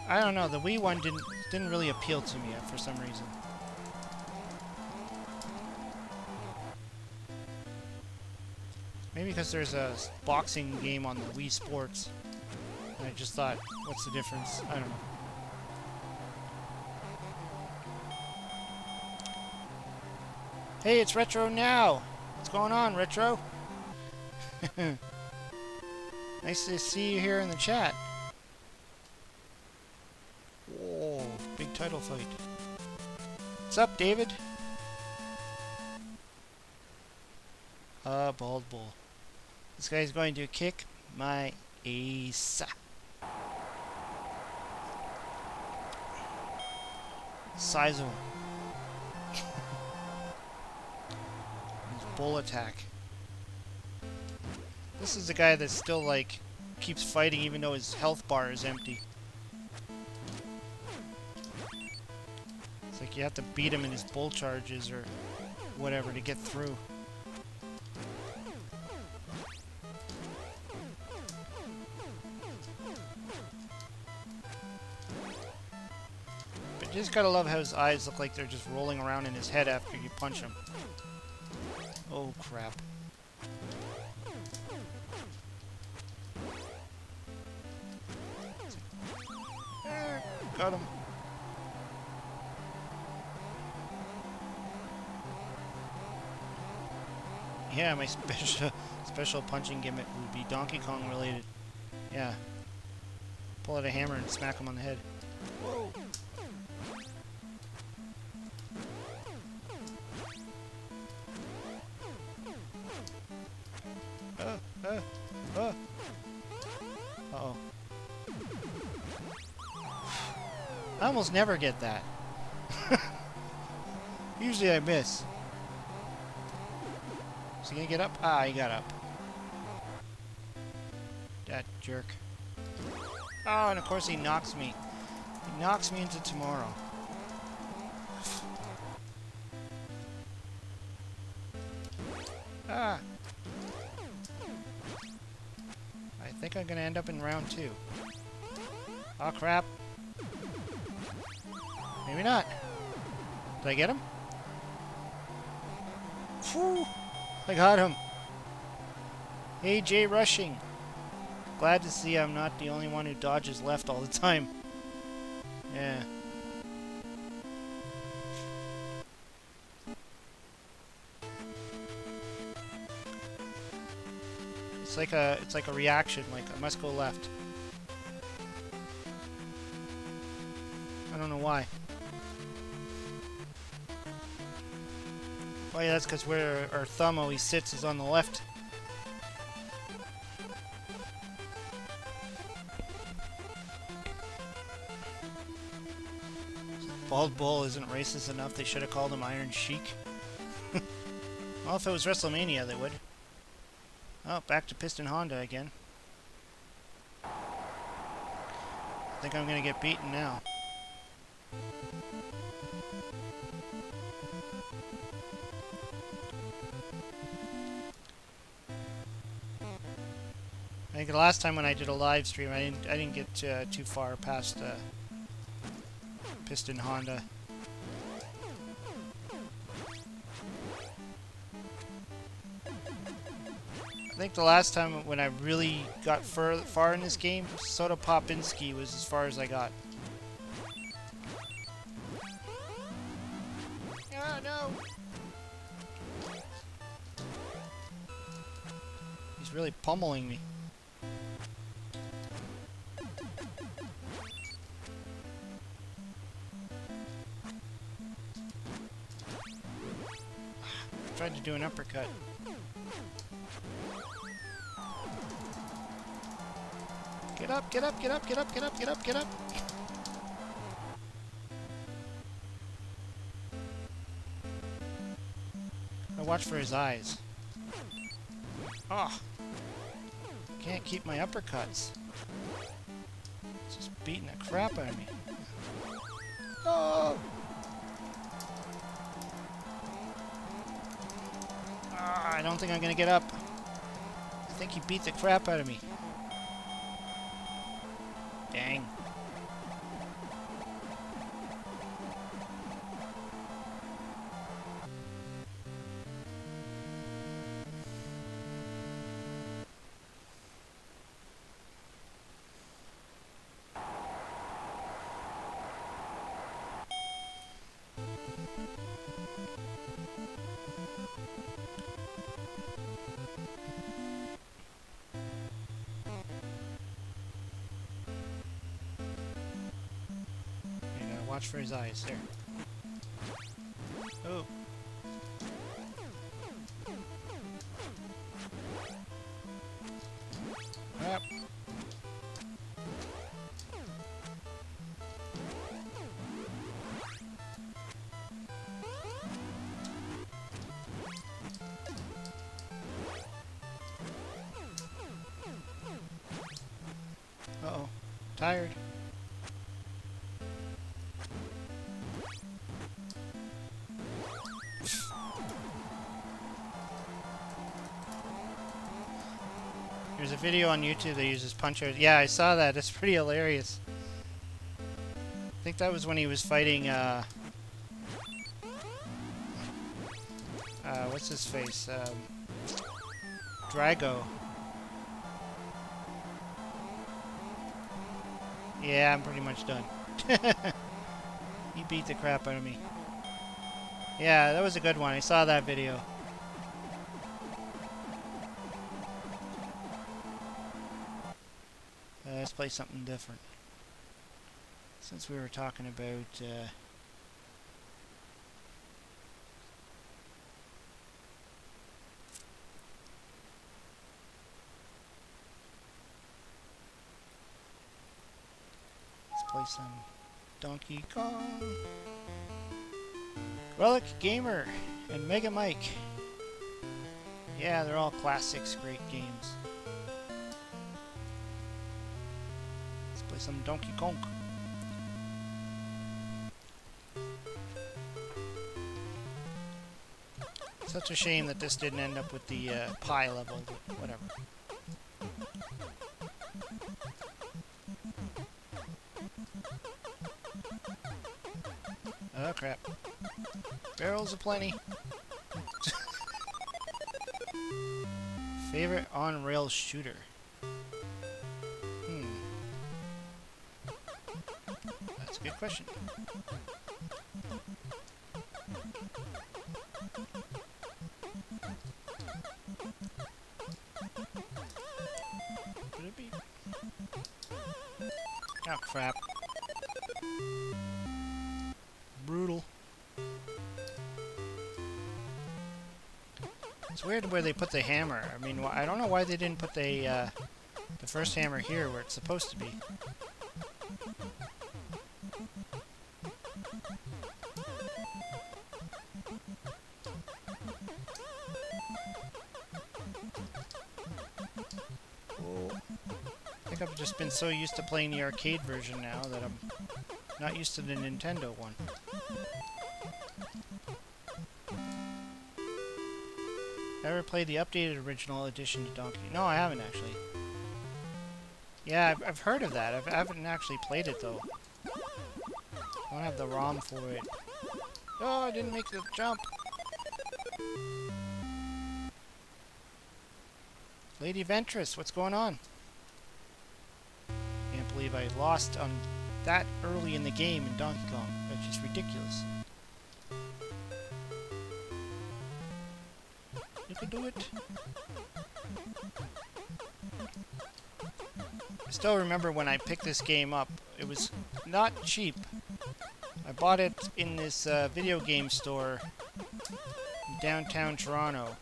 I don't know. The Wii one didn't really appeal to me for some reason. Maybe because there's a boxing game on the Wii Sports. And I just thought, what's the difference? I don't know. Hey, it's Retro Now! What's going on, Retro? Nice to see you here in the chat. Whoa, big title fight. What's up, David? Bald Bull. This guy's going to kick my ace. Size of him. His bull attack. This is the guy that still, like, keeps fighting even though his health bar is empty. It's like you have to beat him in his bull charges or whatever to get through. But you just gotta love how his eyes look like they're just rolling around in his head after you punch him. Oh crap. Got him. Yeah, my special punching gimmick would be Donkey Kong related. Yeah. Pull out a hammer and smack him on the head. Whoa. Uh-oh. I almost never get that. Usually I miss. Is he gonna get up? Ah, he got up. That jerk. Oh, and of course he knocks me. He knocks me into tomorrow. Ah. I think I'm gonna end up in round 2. Oh crap. Maybe not. Did I get him? Whew. I got him. Hey, Jay Rushing. Glad to see I'm not the only one who dodges left all the time. Yeah. It's like a reaction, like I must go left. I don't know why. Oh yeah, that's because where our thumb always sits is on the left. Bald Bull isn't racist enough, they should have called him Iron Sheik. Well, if it was WrestleMania, they would. Oh, back to Piston Honda again. I think I'm gonna get beaten now. I think the last time when I did a live stream, I didn't get too far past Piston Honda. I think the last time when I really got far in this game, Soda Popinski was as far as I got. Oh no! He's really pummeling me. Tried to do an uppercut. Get up, get up, get up, get up, get up, get up, get up. I watch for his eyes. Oh. Can't keep my uppercuts. It's just beating the crap out of me. Oh! I don't think I'm gonna get up. I think he beat the crap out of me. Dang. Watch for his eyes there. Oh. Crap. Uh-oh. Tired. There's a video on YouTube that uses punchers. Yeah, I saw that. It's pretty hilarious. I think that was when he was fighting, what's his face? Drago. Yeah, I'm pretty much done. He beat the crap out of me. Yeah, that was a good one. I saw that video. Let's play something different. Since we were talking about let's play some Donkey Kong. Relic Gamer and Mega Mike. Yeah, they're all classics, great games. Play some Donkey Kong. Such a shame that this didn't end up with the pie level, but whatever. Oh crap. Barrels aplenty. Favorite on-rail shooter? That's a good question. Could it be? Oh crap. Brutal. It's weird where they put the hammer. I mean, I don't know why they didn't put the first hammer here where it's supposed to be. I think I've just been so used to playing the arcade version now that I'm not used to the Nintendo one. Ever played the updated original edition to Donkey? No, I haven't actually. Yeah, I've heard of that. I haven't actually played it though. I don't have the ROM for it. Oh, I didn't make the jump. Lady Ventress, what's going on? Can't believe I lost on that early in the game in Donkey Kong. That's just ridiculous. You can do it. I still remember when I picked this game up. It was not cheap. I bought it in this video game store in downtown Toronto.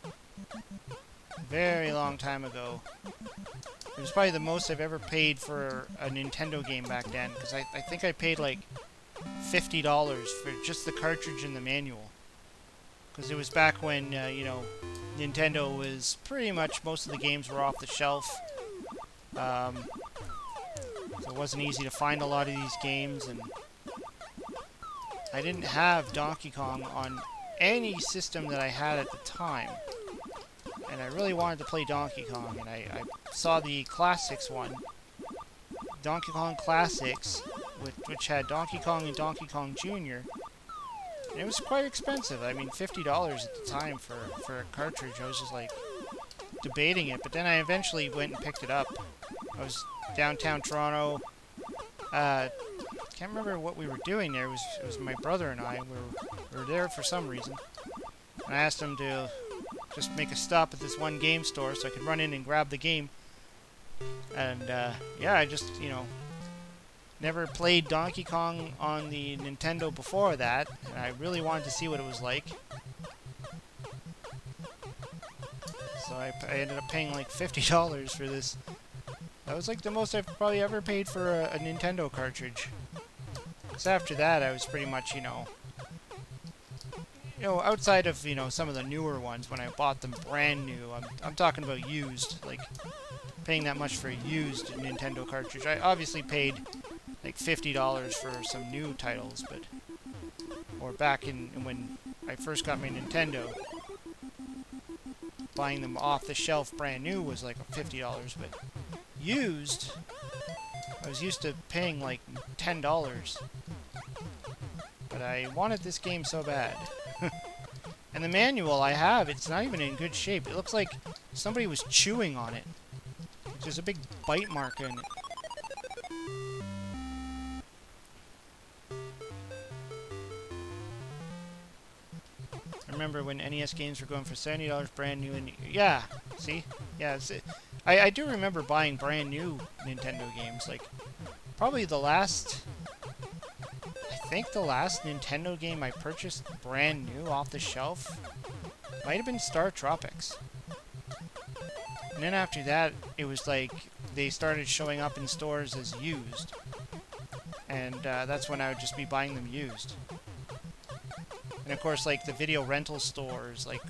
A very long time ago. It was probably the most I've ever paid for a Nintendo game back then, because I think I paid like $50 for just the cartridge and the manual. Because it was back when, you know, Nintendo was pretty much, most of the games were off the shelf. So it wasn't easy to find a lot of these games, and I didn't have Donkey Kong on any system that I had at the time. and I really wanted to play Donkey Kong, and I saw the Classics one, Donkey Kong Classics, which had Donkey Kong and Donkey Kong Jr., and it was quite expensive. I mean, $50 at the time for a cartridge. I was just like debating it, but then I eventually went and picked it up. I was downtown Toronto. Can't remember what we were doing there. It was my brother and I. We were there for some reason. And I asked him to just make a stop at this one game store so I could run in and grab the game. And yeah, I just, never played Donkey Kong on the Nintendo before that, and I really wanted to see what it was like. So I ended up paying like $50 for this. That was like the most I've probably ever paid for a Nintendo cartridge. So after that, I was pretty much, outside of, some of the newer ones, when I bought them brand new, I'm talking about used, like paying that much for a used Nintendo cartridge. I obviously paid like $50 for some new titles, or back in when I first got my Nintendo, buying them off the shelf brand new was like $50, but used, I was used to paying like $10. But I wanted this game so bad. And the manual I have, it's not even in good shape. It looks like somebody was chewing on it. There's a big bite mark in it. I remember when NES games were going for $70 brand new, and yeah, see? Yeah, I do remember buying brand new Nintendo games. Like, probably I think the last Nintendo game I purchased brand new off the shelf might have been Star Tropics. And then after that, it was like they started showing up in stores as used. And that's when I would just be buying them used. And of course, like the video rental stores, like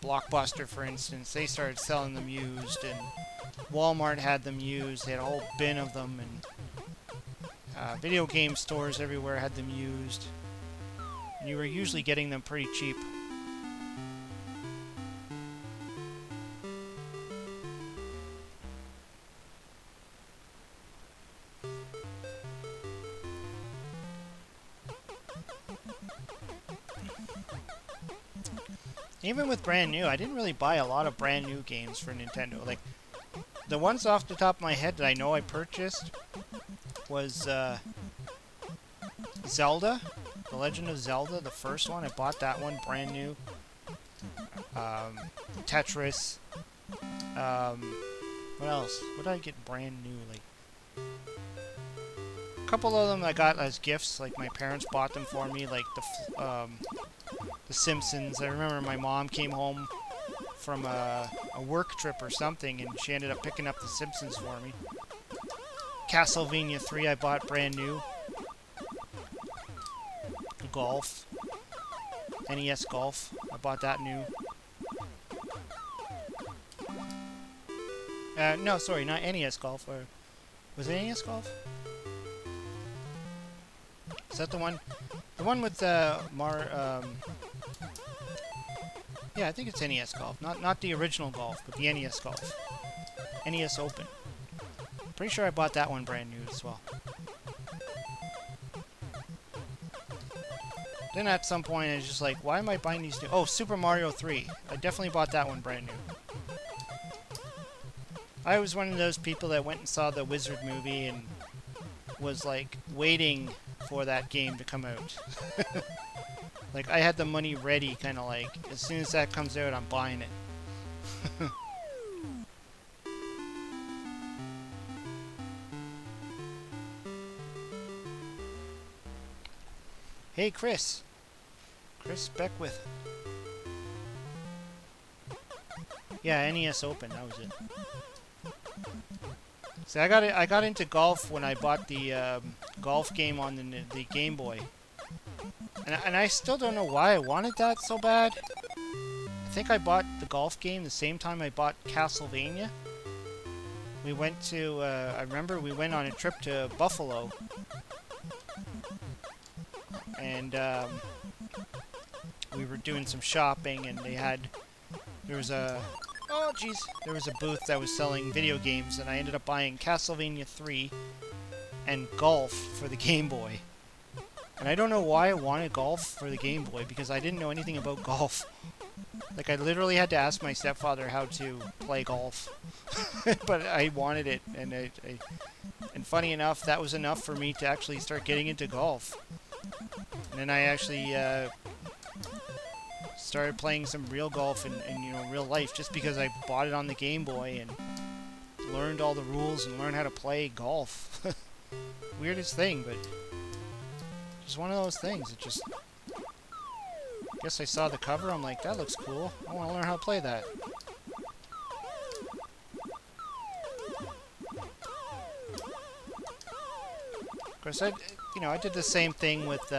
Blockbuster, for instance, they started selling them used, and Walmart had them used. They had a whole bin of them, and video game stores everywhere had them used. And you were usually getting them pretty cheap. Even with brand new, I didn't really buy a lot of brand new games for Nintendo. Like, the ones off the top of my head that I know I purchased was Zelda, The Legend of Zelda, the first one. I bought that one brand new. Tetris. What else? What did I get brand new? Like, a couple of them I got as gifts. Like, my parents bought them for me. Like the Simpsons. I remember my mom came home from a work trip or something, and she ended up picking up the Simpsons for me. Castlevania 3 I bought brand new. Golf. NES Golf. I bought that new. No, sorry, not NES Golf. Or was it NES Golf? Is that the one? The one with yeah, I think it's NES Golf. Not the original Golf, but the NES Golf. NES Open. Pretty sure I bought that one brand new as well. Then at some point I was just like, why am I buying these new? Oh, Super Mario 3. I definitely bought that one brand new. I was one of those people that went and saw the Wizard movie and was like waiting for that game to come out. Like, I had the money ready, kind of like, as soon as that comes out, I'm buying it. Hey, Chris. Chris Beckwith. Yeah, NES Open, that was it. See, I got into golf when I bought the golf game on the Game Boy. And I still don't know why I wanted that so bad. I think I bought the golf game the same time I bought Castlevania. We went to, I remember we went on a trip to Buffalo. And we were doing some shopping, and they had There was a... Oh, jeez. There was a booth that was selling video games, and I ended up buying Castlevania 3 and Golf for the Game Boy. And I don't know why I wanted Golf for the Game Boy, because I didn't know anything about golf. Like, I literally had to ask my stepfather how to play golf. But I wanted it, and and funny enough, that was enough for me to actually start getting into golf. And then I actually started playing some real golf in real life, just because I bought it on the Game Boy and learned all the rules and learned how to play golf. Weirdest thing, but just one of those things. It just... Guess I saw the cover, I'm like, that looks cool. I want to learn how to play that. Of course, I did the same thing with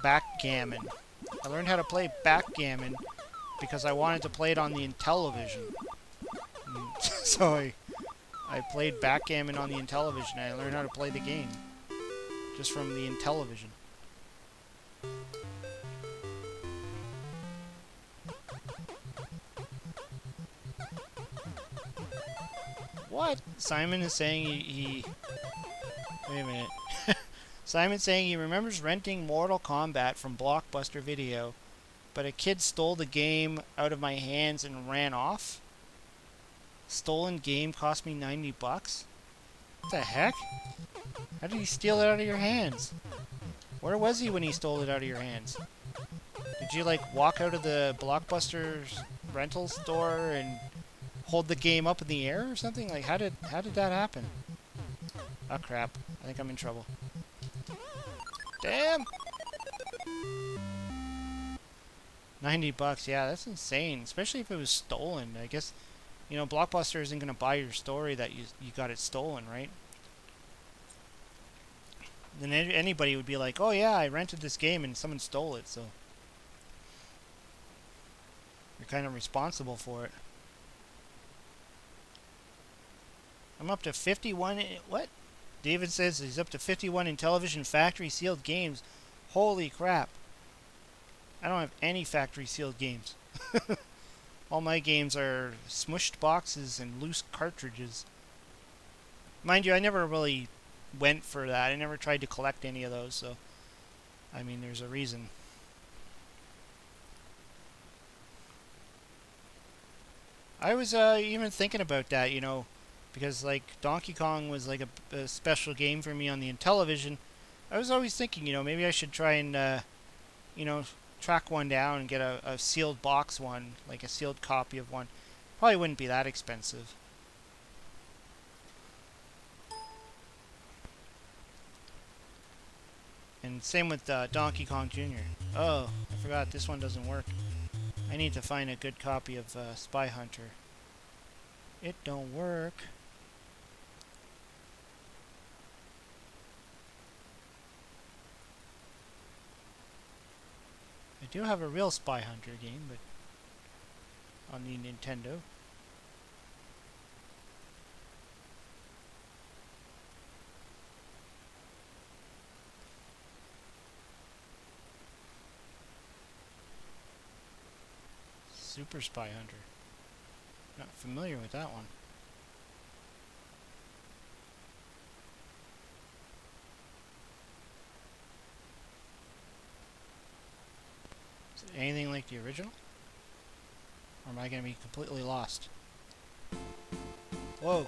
backgammon. I learned how to play backgammon because I wanted to play it on the Intellivision. So I played backgammon on the Intellivision, and I learned how to play the game just from the Intellivision. What? Simon is saying he... Wait a minute. Simon's saying he remembers renting Mortal Kombat from Blockbuster Video, but a kid stole the game out of my hands and ran off? Stolen game cost me 90 bucks? What the heck? How did he steal it out of your hands? Where was he when he stole it out of your hands? Did you, like, walk out of the Blockbuster rental store and hold the game up in the air or something? Like, how did that happen? Oh crap, I think I'm in trouble. Damn! 90 bucks, yeah, that's insane. Especially if it was stolen. I guess, Blockbuster isn't gonna buy your story that you got it stolen, right? Then anybody would be like, oh yeah, I rented this game and someone stole it, so you're kind of responsible for it. I'm up to 51. What? David says he's up to 51 in television factory sealed games. Holy crap. I don't have any factory sealed games. All my games are smushed boxes and loose cartridges. Mind you, I never really went for that. I never tried to collect any of those, so I mean, there's a reason. I was even thinking about that, because like Donkey Kong was like a special game for me on the Intellivision. I was always thinking, maybe I should try and track one down and get a sealed box one, like a sealed copy of one. Probably wouldn't be that expensive. And same with Donkey Kong Jr. Oh, I forgot this one doesn't work. I need to find a good copy of Spy Hunter. It don't work. I do have a real Spy Hunter game, but on the Nintendo. Super Spy Hunter. Not familiar with that one. Is it anything like the original? Or am I going to be completely lost? Whoa!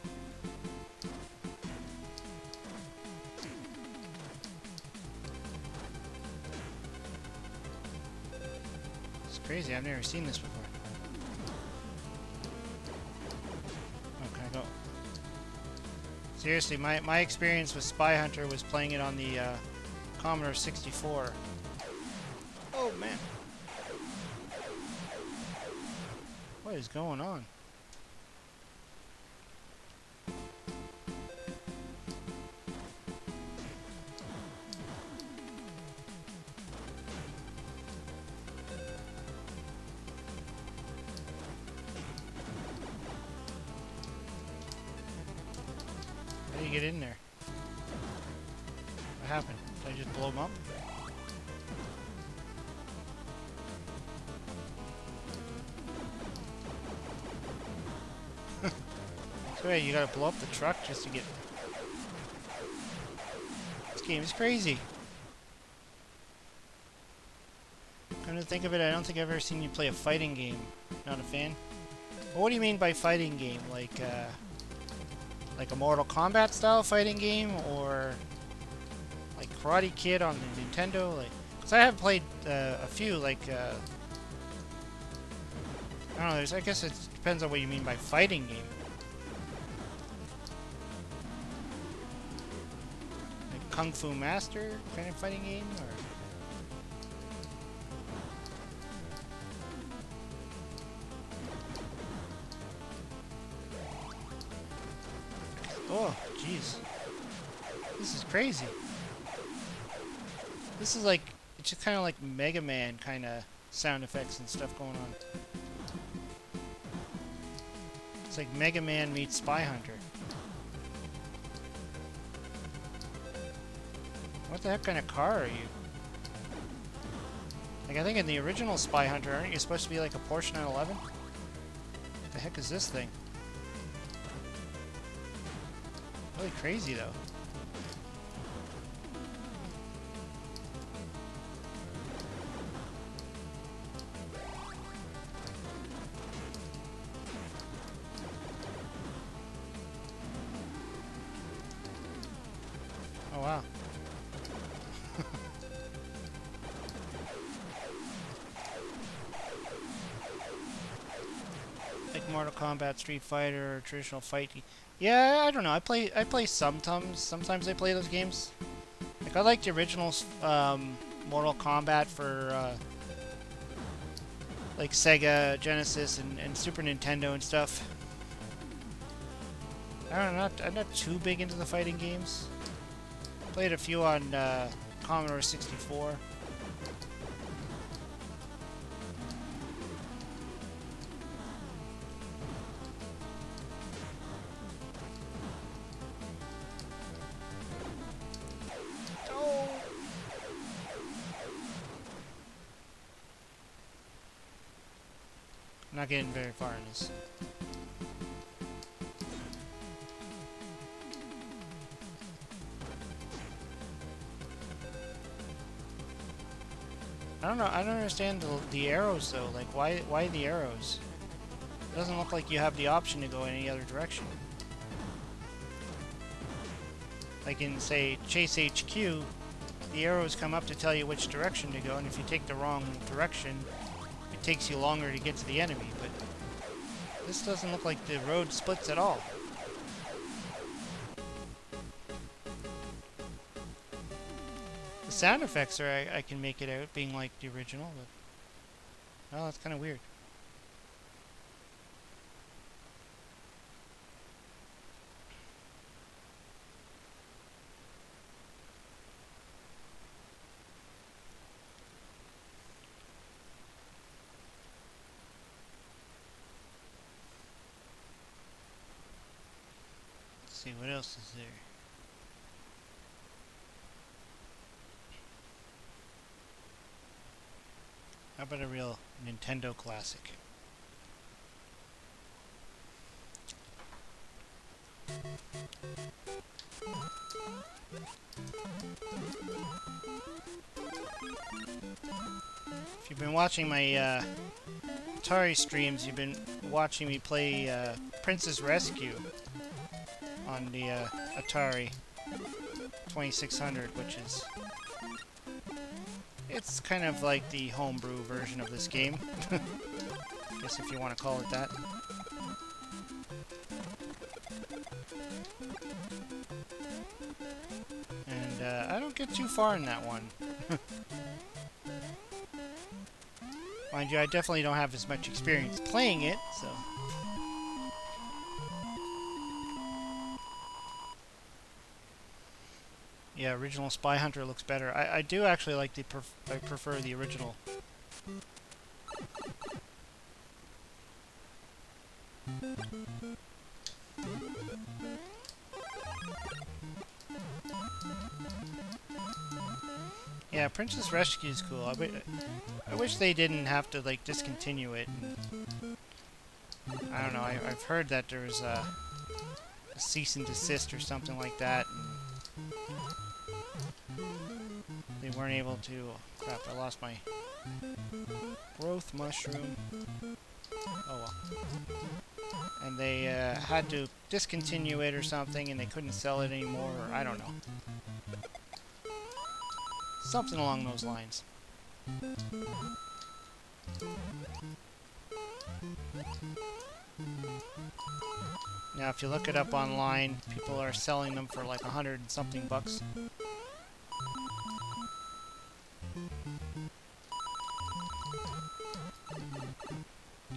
It's crazy, I've never seen this before. Seriously, my experience with Spy Hunter was playing it on the Commodore 64. Oh man. What is going on? How do you get in there? What happened? Did I just blow him up? So wait, you gotta blow up the truck just to get... This game is crazy. Come to think of it, I don't think I've ever seen you play a fighting game. Not a fan? Well, what do you mean by fighting game? Like a Mortal Kombat style fighting game, or like Karate Kid on the Nintendo? Like, cause I have played a few. Like, I don't know. I guess it depends on what you mean by fighting game. Like Kung Fu Master kind of fighting game, or. Oh, jeez. This is crazy. This is like, it's just kind of like Mega Man kind of sound effects and stuff going on. It's like Mega Man meets Spy Hunter. What the heck kind of car are you? Like, I think in the original Spy Hunter, aren't you supposed to be like a Porsche 911? What the heck is this thing? Really crazy, though. Oh, wow. Like Mortal Kombat, Street Fighter, or traditional fight. Yeah, I don't know. I play sometimes. Sometimes I play those games. Like, I like the original Mortal Kombat for like Sega, Genesis, and Super Nintendo and stuff. I don't know. I'm not too big into the fighting games. Played a few on Commodore 64. I'm not getting very far in this. I don't know. I don't understand the arrows though. Like, why the arrows? It doesn't look like you have the option to go in any other direction. Like in, say, Chase HQ, the arrows come up to tell you which direction to go, and if you take the wrong direction, it takes you longer to get to the enemy. But this doesn't look like the road splits at all. The sound effects are, I can make it out being like the original, but well, that's kind of weird. Let's see, what else is there? How about a real Nintendo classic? If you've been watching my Atari streams, you've been watching me play Princess Rescue on the Atari 2600, which is... It's kind of like the homebrew version of this game. I guess if you want to call it that. And I don't get too far in that one. Mind you, I definitely don't have as much experience playing it, so... Yeah, original Spy Hunter looks better. I do actually like the I prefer the original. Yeah, Princess Rescue is cool. I wish they didn't have to like discontinue it. And, I don't know. I've heard that there's a cease and desist or something like that. And they weren't able to... Oh, crap, I lost my growth mushroom. Oh well. And they had to discontinue it or something, and they couldn't sell it anymore, or I don't know. Something along those lines. Now, if you look it up online, people are selling them for like 100 and something bucks.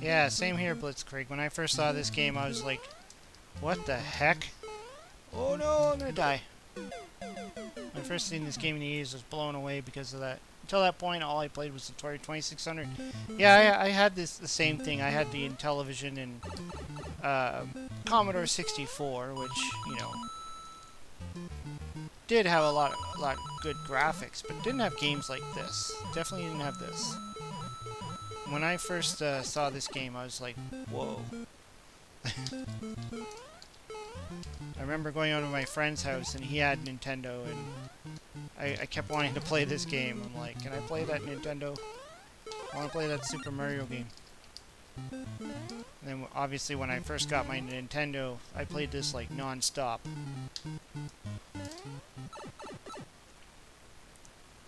Yeah, same here, Blitzkrieg. When I first saw this game, I was like, what the heck? Oh no, I'm gonna die. When I first seen this game in the 80s, I was blown away because of that. Until that point, all I played was the Atari 2600. Yeah, I had the same thing. I had the Intellivision and Commodore 64, which, you know, did have a lot of good graphics, but didn't have games like this. Definitely didn't have this. When I first saw this game, I was like, whoa. I remember going over to my friend's house, and he had Nintendo, and I kept wanting to play this game. I'm like, can I play that Nintendo? I want to play that Super Mario game. And then, obviously, when I first got my Nintendo, I played this, like, non-stop.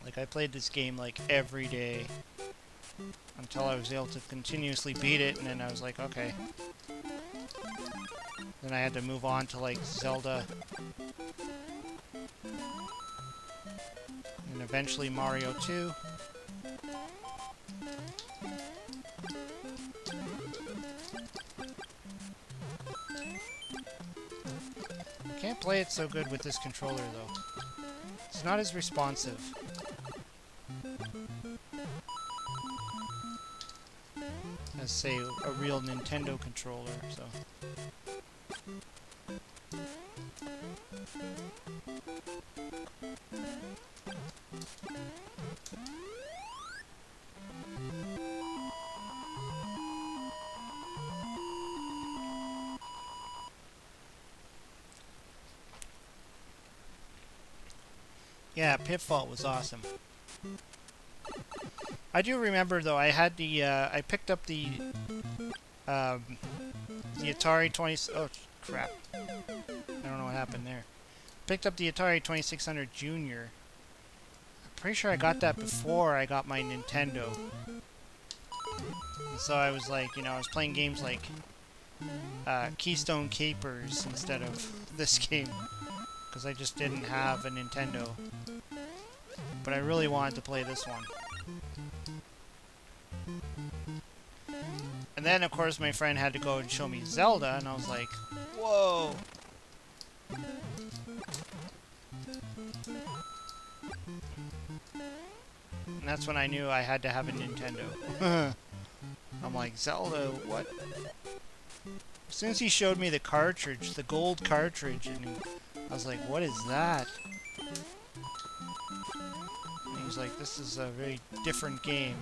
Like, I played this game, like, every day. Until I was able to continuously beat it, and then I was like, okay. Then I had to move on to, like, Zelda. And eventually Mario 2. Can't play it so good with this controller, though. It's not as responsive. As, say, a real Nintendo controller, so... Yeah, Pitfall was awesome. I do remember, though, I had the, I picked up the Atari 20... Oh, crap. I don't know what happened there. Picked up the Atari 2600 Junior. I'm pretty sure I got that before I got my Nintendo. And so I was like, you know, I was playing games like Keystone Capers instead of this game. Because I just didn't have a Nintendo. But I really wanted to play this one. And then, of course, my friend had to go and show me Zelda, and I was like, whoa! And that's when I knew I had to have a Nintendo. I'm like, Zelda, what? As soon as he showed me the cartridge, the gold cartridge, and I was like, what is that? And he was like, this is a very different game.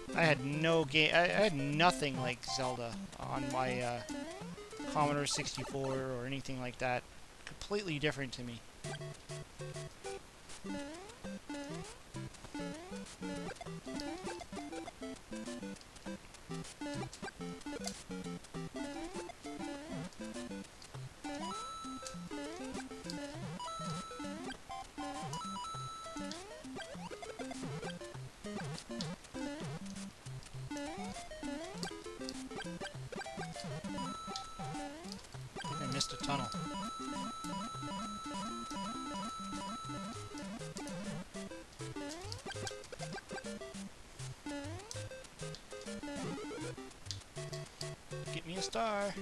And I had no game. I had nothing like Zelda on my Commodore 64 or anything like that. Completely different to me. I think I missed a tunnel. Get me a star.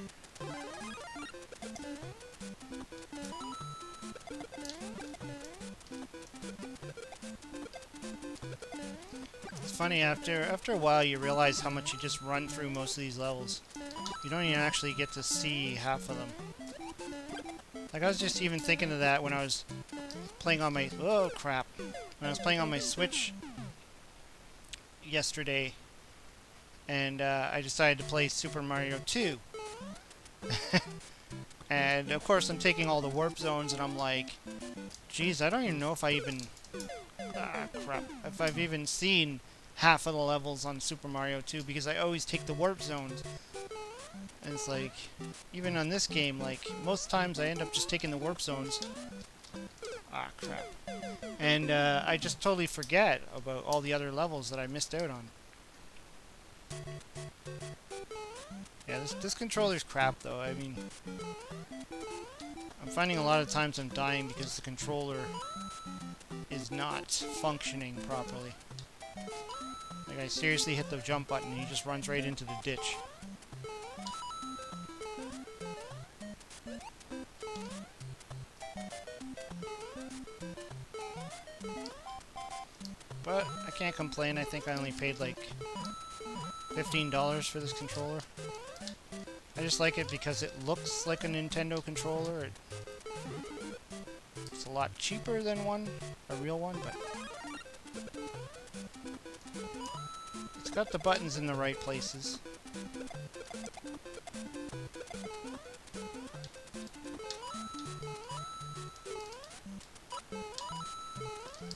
It's funny, after a while you realize how much you just run through most of these levels. You don't even actually get to see half of them. Like, I was just even thinking of that when I was playing on my... Oh, crap. When I was playing on my Switch yesterday, and I decided to play Super Mario 2. And of course I'm taking all the warp zones and I'm like, geez, I don't even know if I even... Ah, crap. If I've even seen half of the levels on Super Mario 2 because I always take the warp zones. And it's like, even on this game, like, most times I end up just taking the warp zones. Ah, crap. And I just totally forget about all the other levels that I missed out on. Yeah, this controller's crap, though. I mean, I'm finding a lot of times I'm dying because the controller is not functioning properly. Like, I seriously hit the jump button and he just runs right into the ditch. But I can't complain. I think I only paid like $15 for this controller. I just like it because it looks like a Nintendo controller. It's a lot cheaper than a real one, but it's got the buttons in the right places.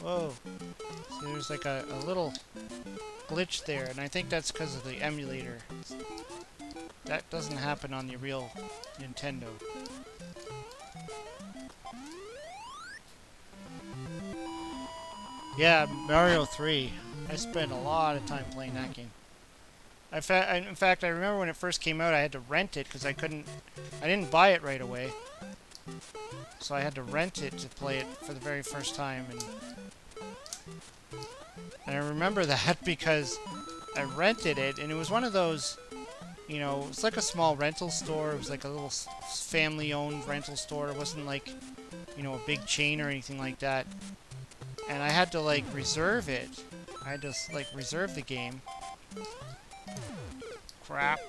Whoa. See, there's like a little glitch there, and I think that's because of the emulator. That doesn't happen on the real Nintendo. Yeah, Mario 3. I spent a lot of time playing that game. In fact, I remember when it first came out, I had to rent it because I didn't buy it right away. So I had to rent it to play it for the very first time, and I remember that because I rented it, and it was one of those, you know, it's like a small rental store. It was like a little family-owned rental store. It wasn't like, you know, a big chain or anything like that. And I had to, like, reserve it. I had to, like, reserve the game. Crap.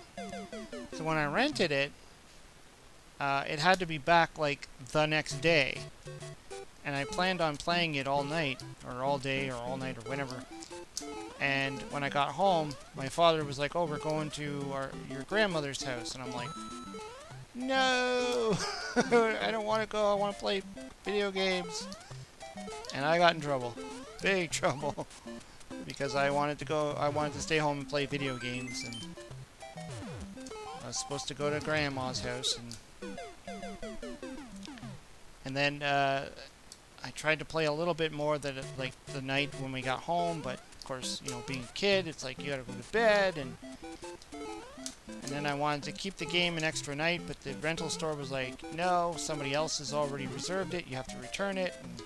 So when I rented it, it had to be back, like, the next day. And I planned on playing it all night, or all day, or all night, or whenever. And when I got home, my father was like, oh, we're going to your grandmother's house. And I'm like, no! I don't want to go. I want to play video games. And I got in trouble. Big trouble. Because I wanted to stay home and play video games. And I was supposed to go to Grandma's house. And then I tried to play a little bit more like the night when we got home. But, of course, you know, being a kid, it's like you gotta go to bed. And then I wanted to keep the game an extra night. But the rental store was like, no, somebody else has already reserved it. You have to return it. And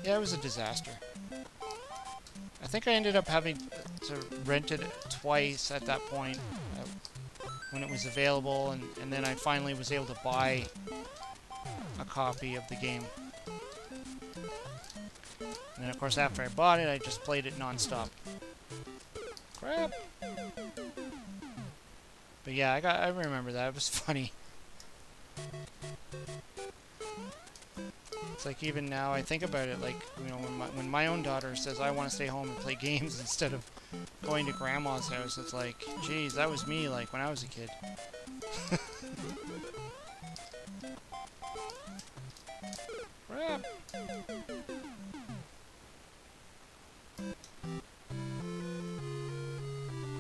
yeah, it was a disaster. I think I ended up having to rent it twice at that point when it was available, and then I finally was able to buy a copy of the game. And then, of course, after I bought it, I just played it non-stop. Crap! But yeah, I remember that. It was funny. It's like even now I think about it, like, you know, when my own daughter says I want to stay home and play games instead of going to Grandma's house, it's like, geez, that was me, like, when I was a kid. Crap.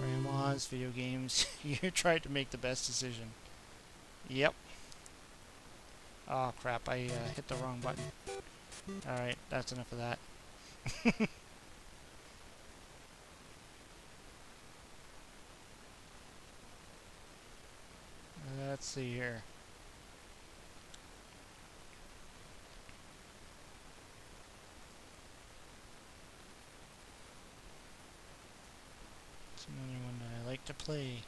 Grandma's video games. You tried to make the best decision. Yep. Oh crap, I hit the wrong button. Alright, that's enough of that. Let's see here. It's another one that I like to play.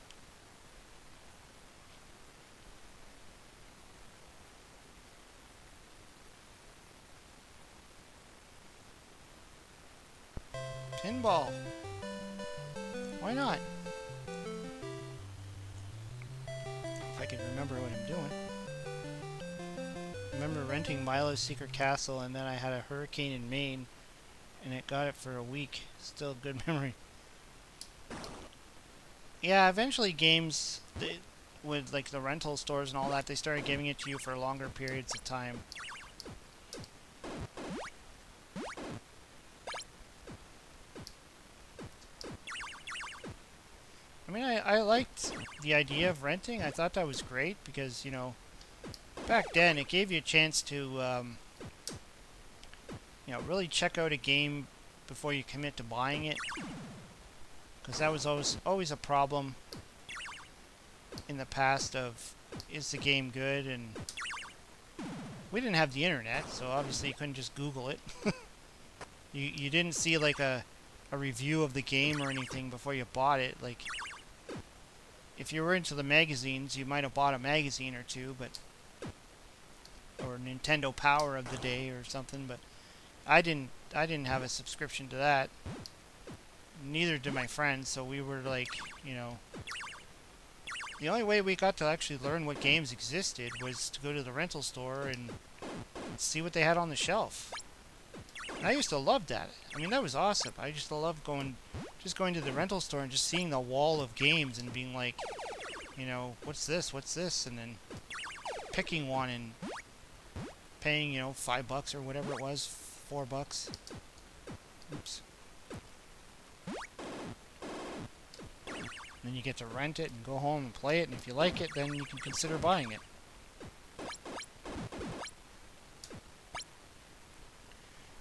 Pinball. Why not? If I can remember what I'm doing. I remember renting Milo's Secret Castle, and then I had a hurricane in Maine, and it got it for a week. Still a good memory. Yeah, eventually games, with like the rental stores and all that, they started giving it to you for longer periods of time. I mean, I liked the idea of renting. I thought that was great because, you know, back then it gave you a chance to, you know, really check out a game before you commit to buying it. Because that was always a problem in the past of, is the game good? And we didn't have the internet, so obviously you couldn't just Google it. You didn't see like a review of the game or anything before you bought it. Like, if you were into the magazines, you might have bought a magazine or two, but or Nintendo Power of the day or something. But I didn't have a subscription to that. Neither did my friends. So we were like, you know, the only way we got to actually learn what games existed was to go to the rental store and see what they had on the shelf. And I used to love that. I mean, that was awesome. I used to love going to the rental store and just seeing the wall of games and being like, you know, what's this? What's this? And then picking one and paying, you know, $5 or whatever it was, $4. Oops. Then you get to rent it and go home and play it, and if you like it, then you can consider buying it.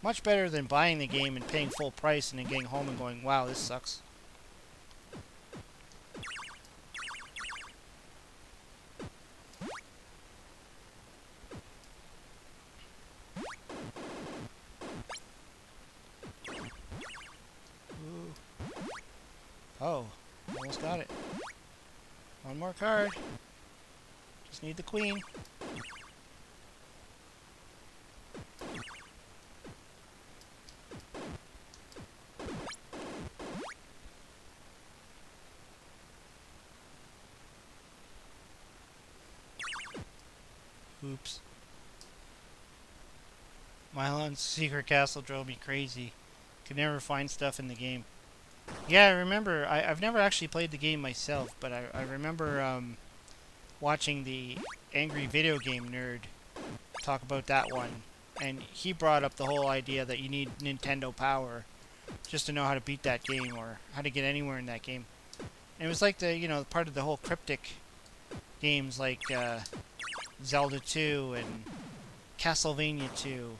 Much better than buying the game and paying full price and then getting home and going, wow, this sucks. Ooh. Oh, almost got it. One more card. Just need the queen. Oops. Mylon's secret castle drove me crazy. Could never find stuff in the game. Yeah, I remember. I've never actually played the game myself, but I remember watching the Angry Video Game Nerd talk about that one. And he brought up the whole idea that you need Nintendo Power just to know how to beat that game or how to get anywhere in that game. And it was like the, you know, part of the whole cryptic games like Zelda 2 and Castlevania 2.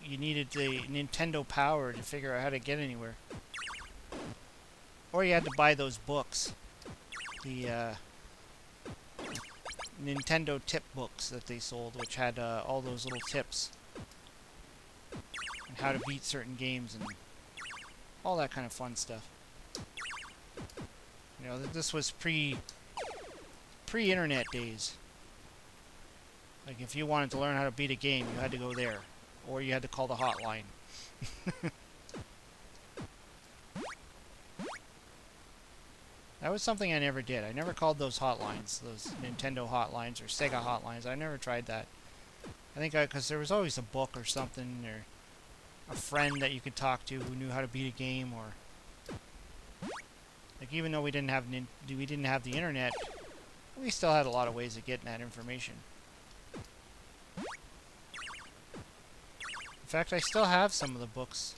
You needed the Nintendo Power to figure out how to get anywhere. Or you had to buy those books. The Nintendo tip books that they sold, which had all those little tips. And how to beat certain games and all that kind of fun stuff. You know, this was pre-internet days. Like, if you wanted to learn how to beat a game, you had to go there. Or you had to call the hotline. That was something I never did. I never called those hotlines, those Nintendo hotlines or Sega hotlines. I never tried that. I think because there was always a book or something, or a friend that you could talk to who knew how to beat a game, or like, even though we didn't have the internet, we still had a lot of ways of getting that information. In fact, I still have some of the books.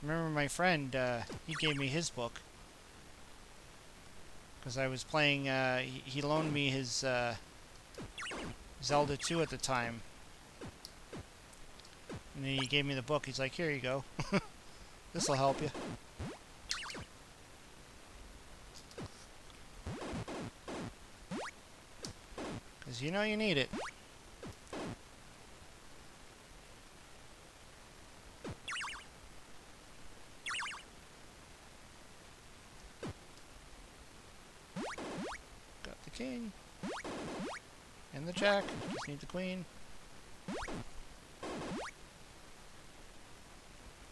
Remember my friend, he gave me his book. Because I was playing, he loaned me his Zelda 2 at the time. And then he gave me the book. He's like, here you go. This'll help you. Because you know you need it. King. And the jack. Just need the queen.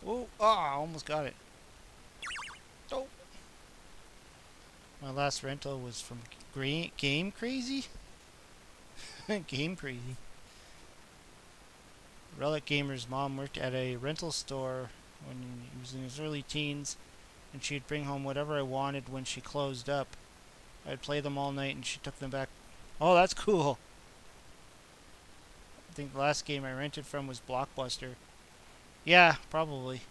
Oh, almost got it. Oh. My last rental was from Game Crazy? Game Crazy. Relic Gamer's mom worked at a rental store when he was in his early teens, and she'd bring home whatever I wanted when she closed up. I'd play them all night, and she took them back Oh, that's cool. I think the last game I rented from was Blockbuster. Yeah, probably.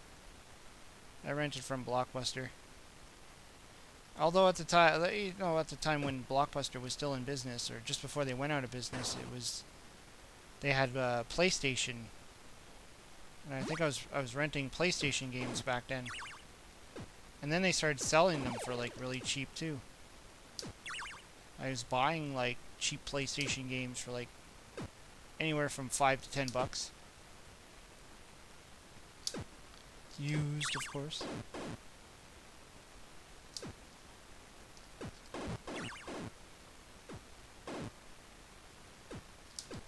I rented from Blockbuster. Although at the time, at the time when Blockbuster was still in business, or just before they went out of business, they had PlayStation, and I think I was renting PlayStation games back then. And then they started selling them for like really cheap too. I was buying like cheap PlayStation games for like anywhere from $5 to $10. Used, of course.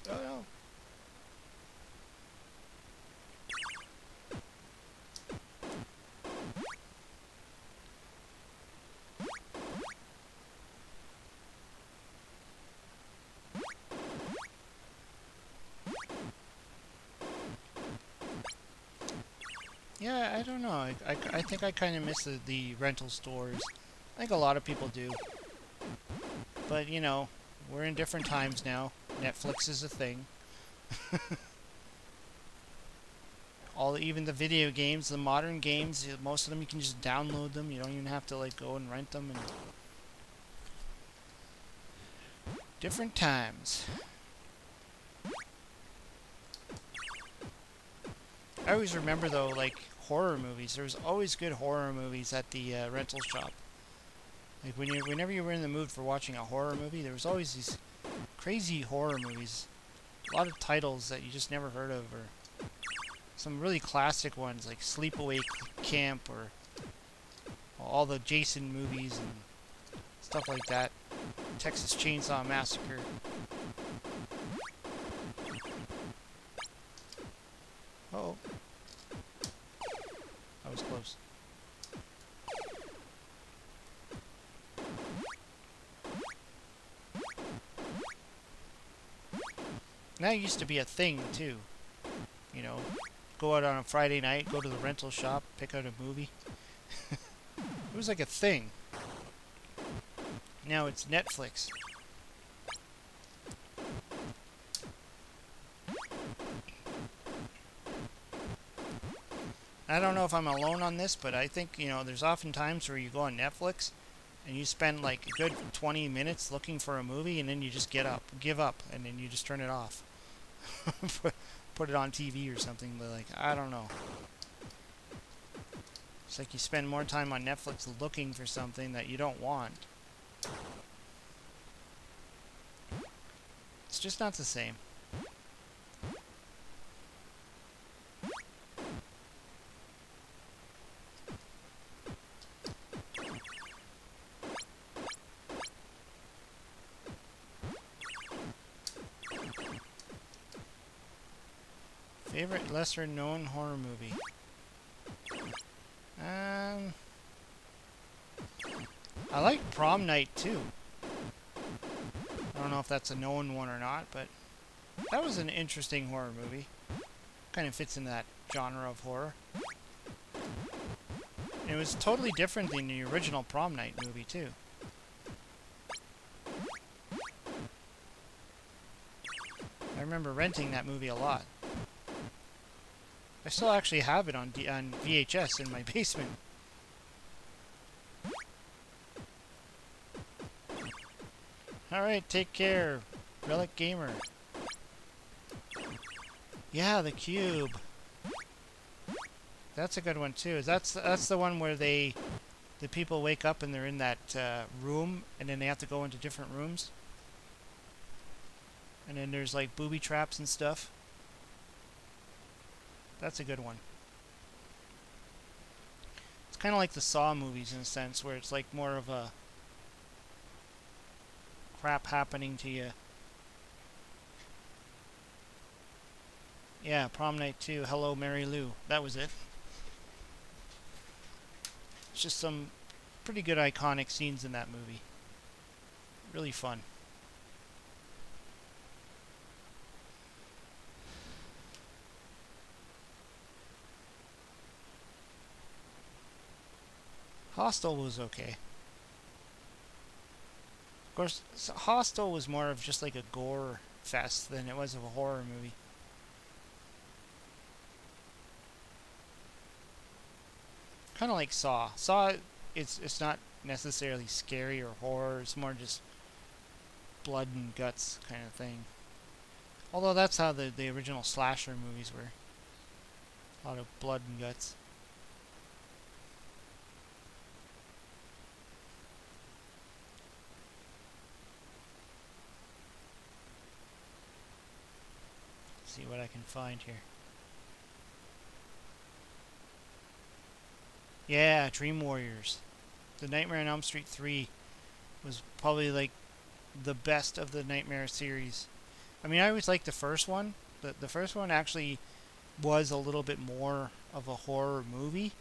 Oh no. Yeah, I don't know. I think I kind of miss the rental stores. I think a lot of people do. But, we're in different times now. Netflix is a thing. Even the video games, the modern games, most of them you can just download them. You don't even have to like go and rent them. And different times. I always remember though, like horror movies. There was always good horror movies at the rental shop. Like whenever you were in the mood for watching a horror movie, there was always these crazy horror movies. A lot of titles that you just never heard of, or some really classic ones like Sleepaway Camp, or all the Jason movies and stuff like that. Texas Chainsaw Massacre. Uh-oh. That was close. And that used to be a thing, too. You know, go out on a Friday night, go to the rental shop, pick out a movie. It was like a thing. Now it's Netflix. I don't know if I'm alone on this, but I think, there's often times where you go on Netflix and you spend like a good 20 minutes looking for a movie, and then you just give up, and then you just turn it off. Put it on TV or something, but like, I don't know. It's like you spend more time on Netflix looking for something that you don't want. It's just not the same. Favorite lesser known horror movie? I like Prom Night too. I don't know if that's a known one or not, but that was an interesting horror movie. Kind of fits in that genre of horror. And it was totally different than the original Prom Night movie too. I remember renting that movie a lot. I still actually have it on VHS in my basement. Alright, take care, Relic Gamer. Yeah, the Cube. That's a good one too. That's the one where the people wake up and they're in that room, and then they have to go into different rooms. And then there's like booby traps and stuff. That's a good one. It's kind of like the Saw movies in a sense, where it's like more of a crap happening to you. Yeah, Prom Night 2, Hello Mary Lou. That was it. It's just some pretty good iconic scenes in that movie. Really fun. Hostel was okay. Of course, Hostel was more of just like a gore fest than it was of a horror movie. Kind of like Saw. Saw, it's not necessarily scary or horror. It's more just blood and guts kind of thing. Although that's how the original slasher movies were. A lot of blood and guts. Let's see what I can find here. Yeah, Dream Warriors. The Nightmare on Elm Street 3 was probably like the best of the Nightmare series. I mean, I always liked the first one. The first one actually was a little bit more of a horror movie.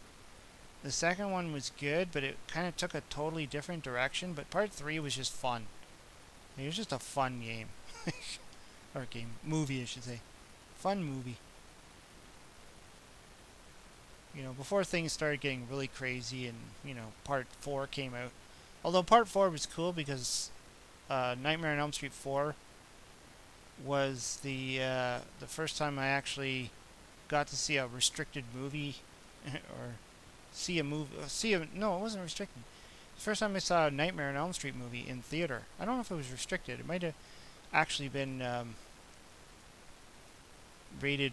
The second one was good, but it kind of took a totally different direction. But part 3 was just fun. It was just a fun game. Or game. Movie, I should say. Fun movie. You know, before things started getting really crazy and, you know, part 4 came out. Although part 4 was cool because Nightmare on Elm Street 4 was the first time I actually got to see a restricted movie or see a movie. No, it wasn't restricted. The first time I saw a Nightmare on Elm Street movie in theater. I don't know if it was restricted. It might have actually been rated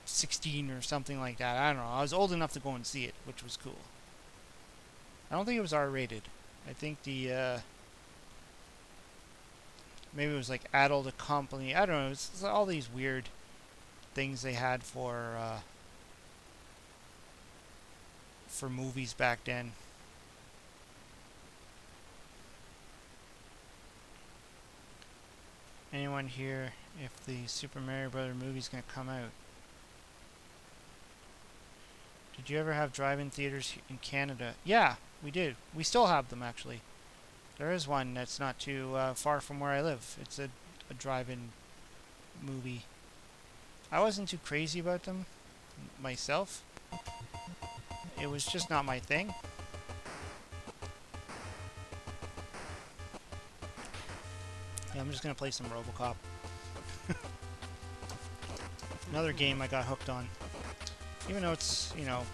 16 or something like that. I don't know. I was old enough to go and see it, which was cool. I don't think it was R-rated. I think the maybe it was like adult accompany. I don't know. It's all these weird things they had for movies back then. Anyone here if the Super Mario Brother movie's gonna come out? Did you ever have drive-in theaters in Canada? Yeah, we did. We still have them actually. There is one that's not too far from where I live. It's a drive-in movie. I wasn't too crazy about them myself. It was just not my thing. Yeah, I'm just gonna play some RoboCop. Another game I got hooked on. Even though it's, you know,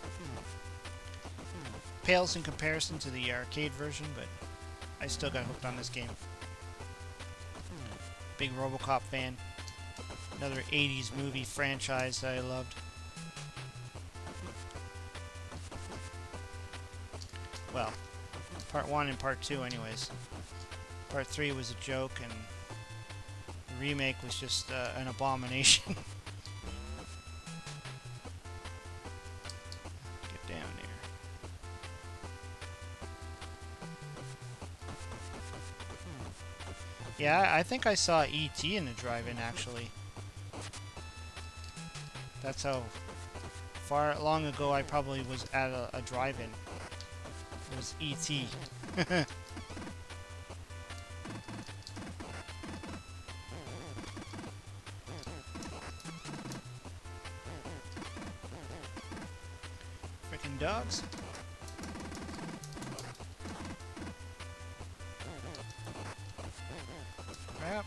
pales in comparison to the arcade version, but I still got hooked on this game. Big RoboCop fan. Another 80s movie franchise that I loved. Well, part 1 and part 2 anyways. Part 3 was a joke and the remake was just an abomination. Get down there. Yeah, I think I saw E.T. in the drive-in actually. That's how far long ago I probably was at a drive-in. It was E.T. Frickin' dogs. Crap.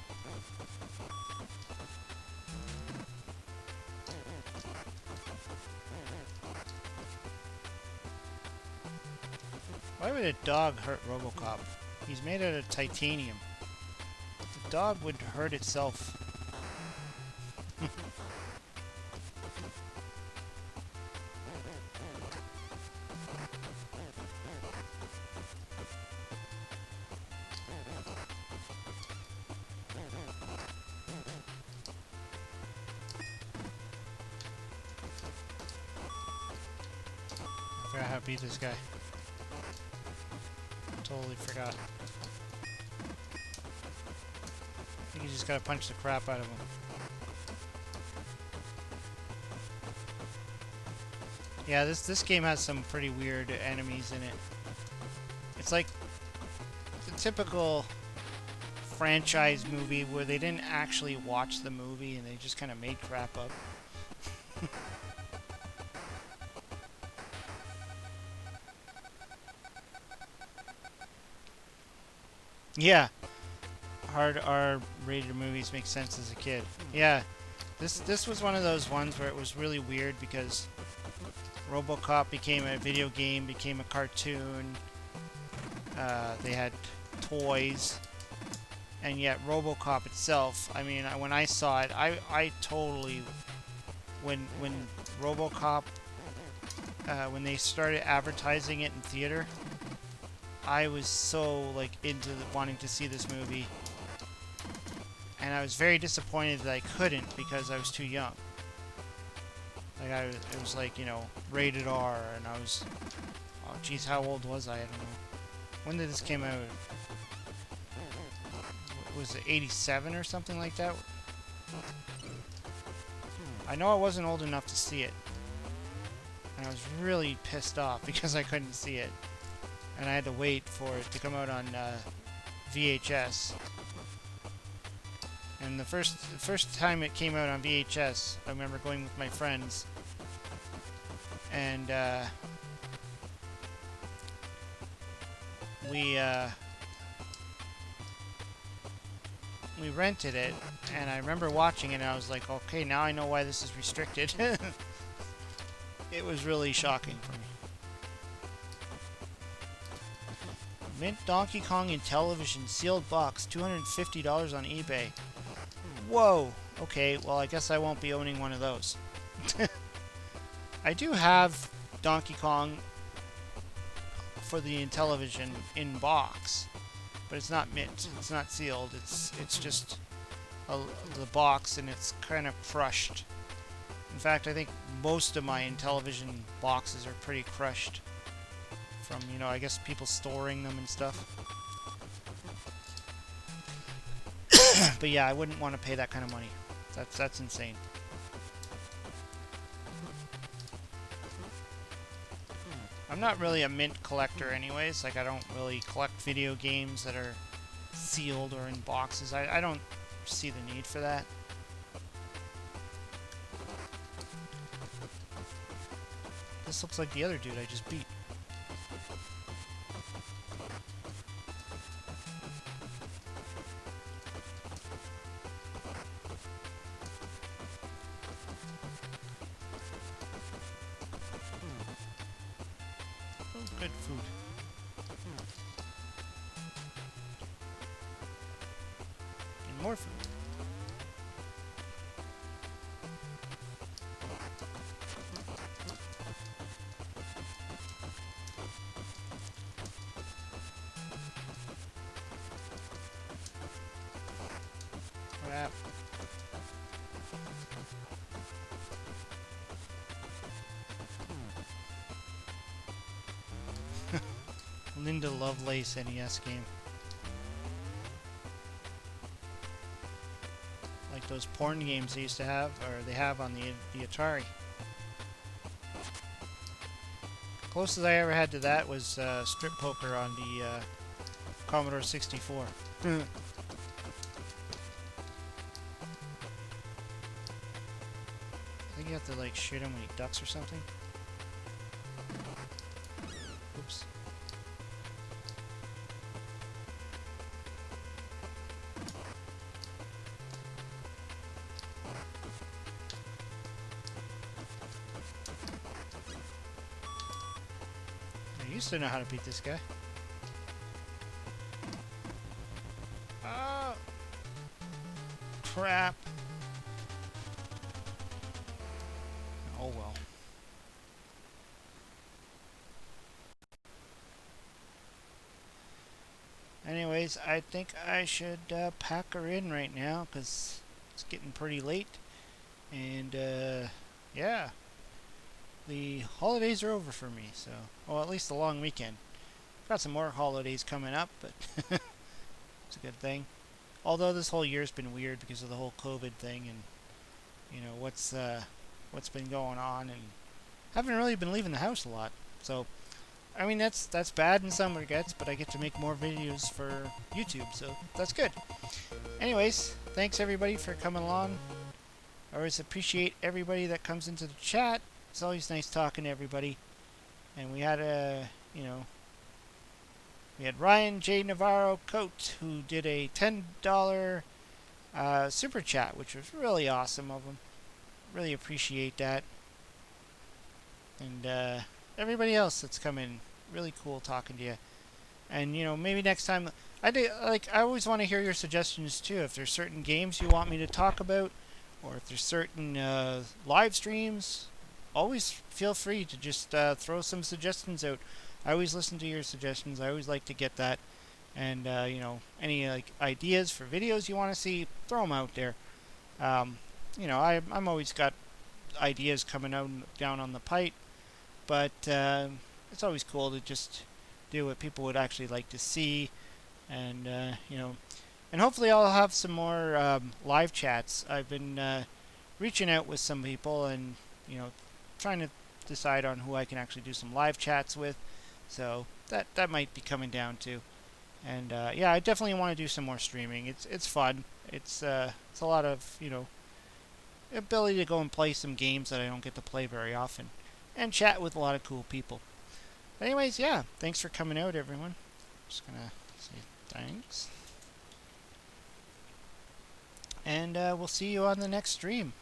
Why would a dog hurt RoboCop? He's made out of titanium. The dog would hurt itself. I forgot how to beat this guy. Totally forgot. I think you just gotta punch the crap out of him. Yeah, this game has some pretty weird enemies in it. It's like the typical franchise movie where they didn't actually watch the movie and they just kind of made crap up. Yeah, hard R rated movies make sense as a kid. Yeah, this was one of those ones where it was really weird because RoboCop became a video game, became a cartoon. They had toys, and yet RoboCop itself. I mean, when I saw it, I totally when RoboCop when they started advertising it in theater, I was so like into wanting to see this movie, and I was very disappointed that I couldn't because I was too young. Like it was like, you know, rated R, and I was, oh geez, how old was I don't know. When did this came out? Was it 87 or something like that? I know I wasn't old enough to see it, and I was really pissed off because I couldn't see it, and I had to wait for it to come out on VHS. And the first time it came out on VHS, I remember going with my friends, and we rented it, and I remember watching it, and I was like, okay, now I know why this is restricted. It was really shocking for me. Mint Donkey Kong in television, sealed box, $250 on eBay. Whoa! Okay, well, I guess I won't be owning one of those. I do have Donkey Kong for the Intellivision in box, but it's not mint. It's not sealed. It's just the box, and it's kind of crushed. In fact, I think most of my Intellivision boxes are pretty crushed from, you know, I guess people storing them and stuff. But yeah, I wouldn't want to pay that kind of money. That's insane. I'm not really a mint collector anyways. Like, I don't really collect video games that are sealed or in boxes. I don't see the need for that. This looks like the other dude I just beat. Good food. And more food. Crap. Linda Lovelace NES game. Like those porn games they used to have, or they have on the Atari. Closest I ever had to that was strip poker on the Commodore 64. I think you have to like shoot him when he ducks or something. Oops. I used to know how to beat this guy. Oh! Crap. Oh well. Anyways, I think I should pack her in right now because it's getting pretty late. And yeah, the holidays are over for me. So, well, at least the long weekend. Got some more holidays coming up, but it's a good thing. Although this whole year's been weird because of the whole COVID thing, and you know what's been going on, and haven't really been leaving the house a lot. So, I mean that's bad in some regards, but I get to make more videos for YouTube, so that's good. Anyways, thanks everybody for coming along. I always appreciate everybody that comes into the chat. It's always nice talking to everybody. And we had a, you know, We had Ryan J. Navarro Coat, who did a $10 super chat, which was really awesome of him. Really appreciate that. And everybody else that's come in, really cool talking to you. And maybe next time, I always want to hear your suggestions too. If there's certain games you want me to talk about, or if there's certain live streams, always feel free to just throw some suggestions out. I always listen to your suggestions. I always like to get that. And any ideas for videos you want to see, throw them out there. Um, I'm always got ideas coming out down on the pipe, but it's always cool to just do what people would actually like to see, and and hopefully I'll have some more live chats. I've been reaching out with some people, and trying to decide on who I can actually do some live chats with. So that might be coming down too. And yeah, I definitely want to do some more streaming. It's fun. It's a lot of ability to go and play some games that I don't get to play very often, and chat with a lot of cool people. Anyways, yeah, thanks for coming out, everyone. Just gonna say thanks. And we'll see you on the next stream.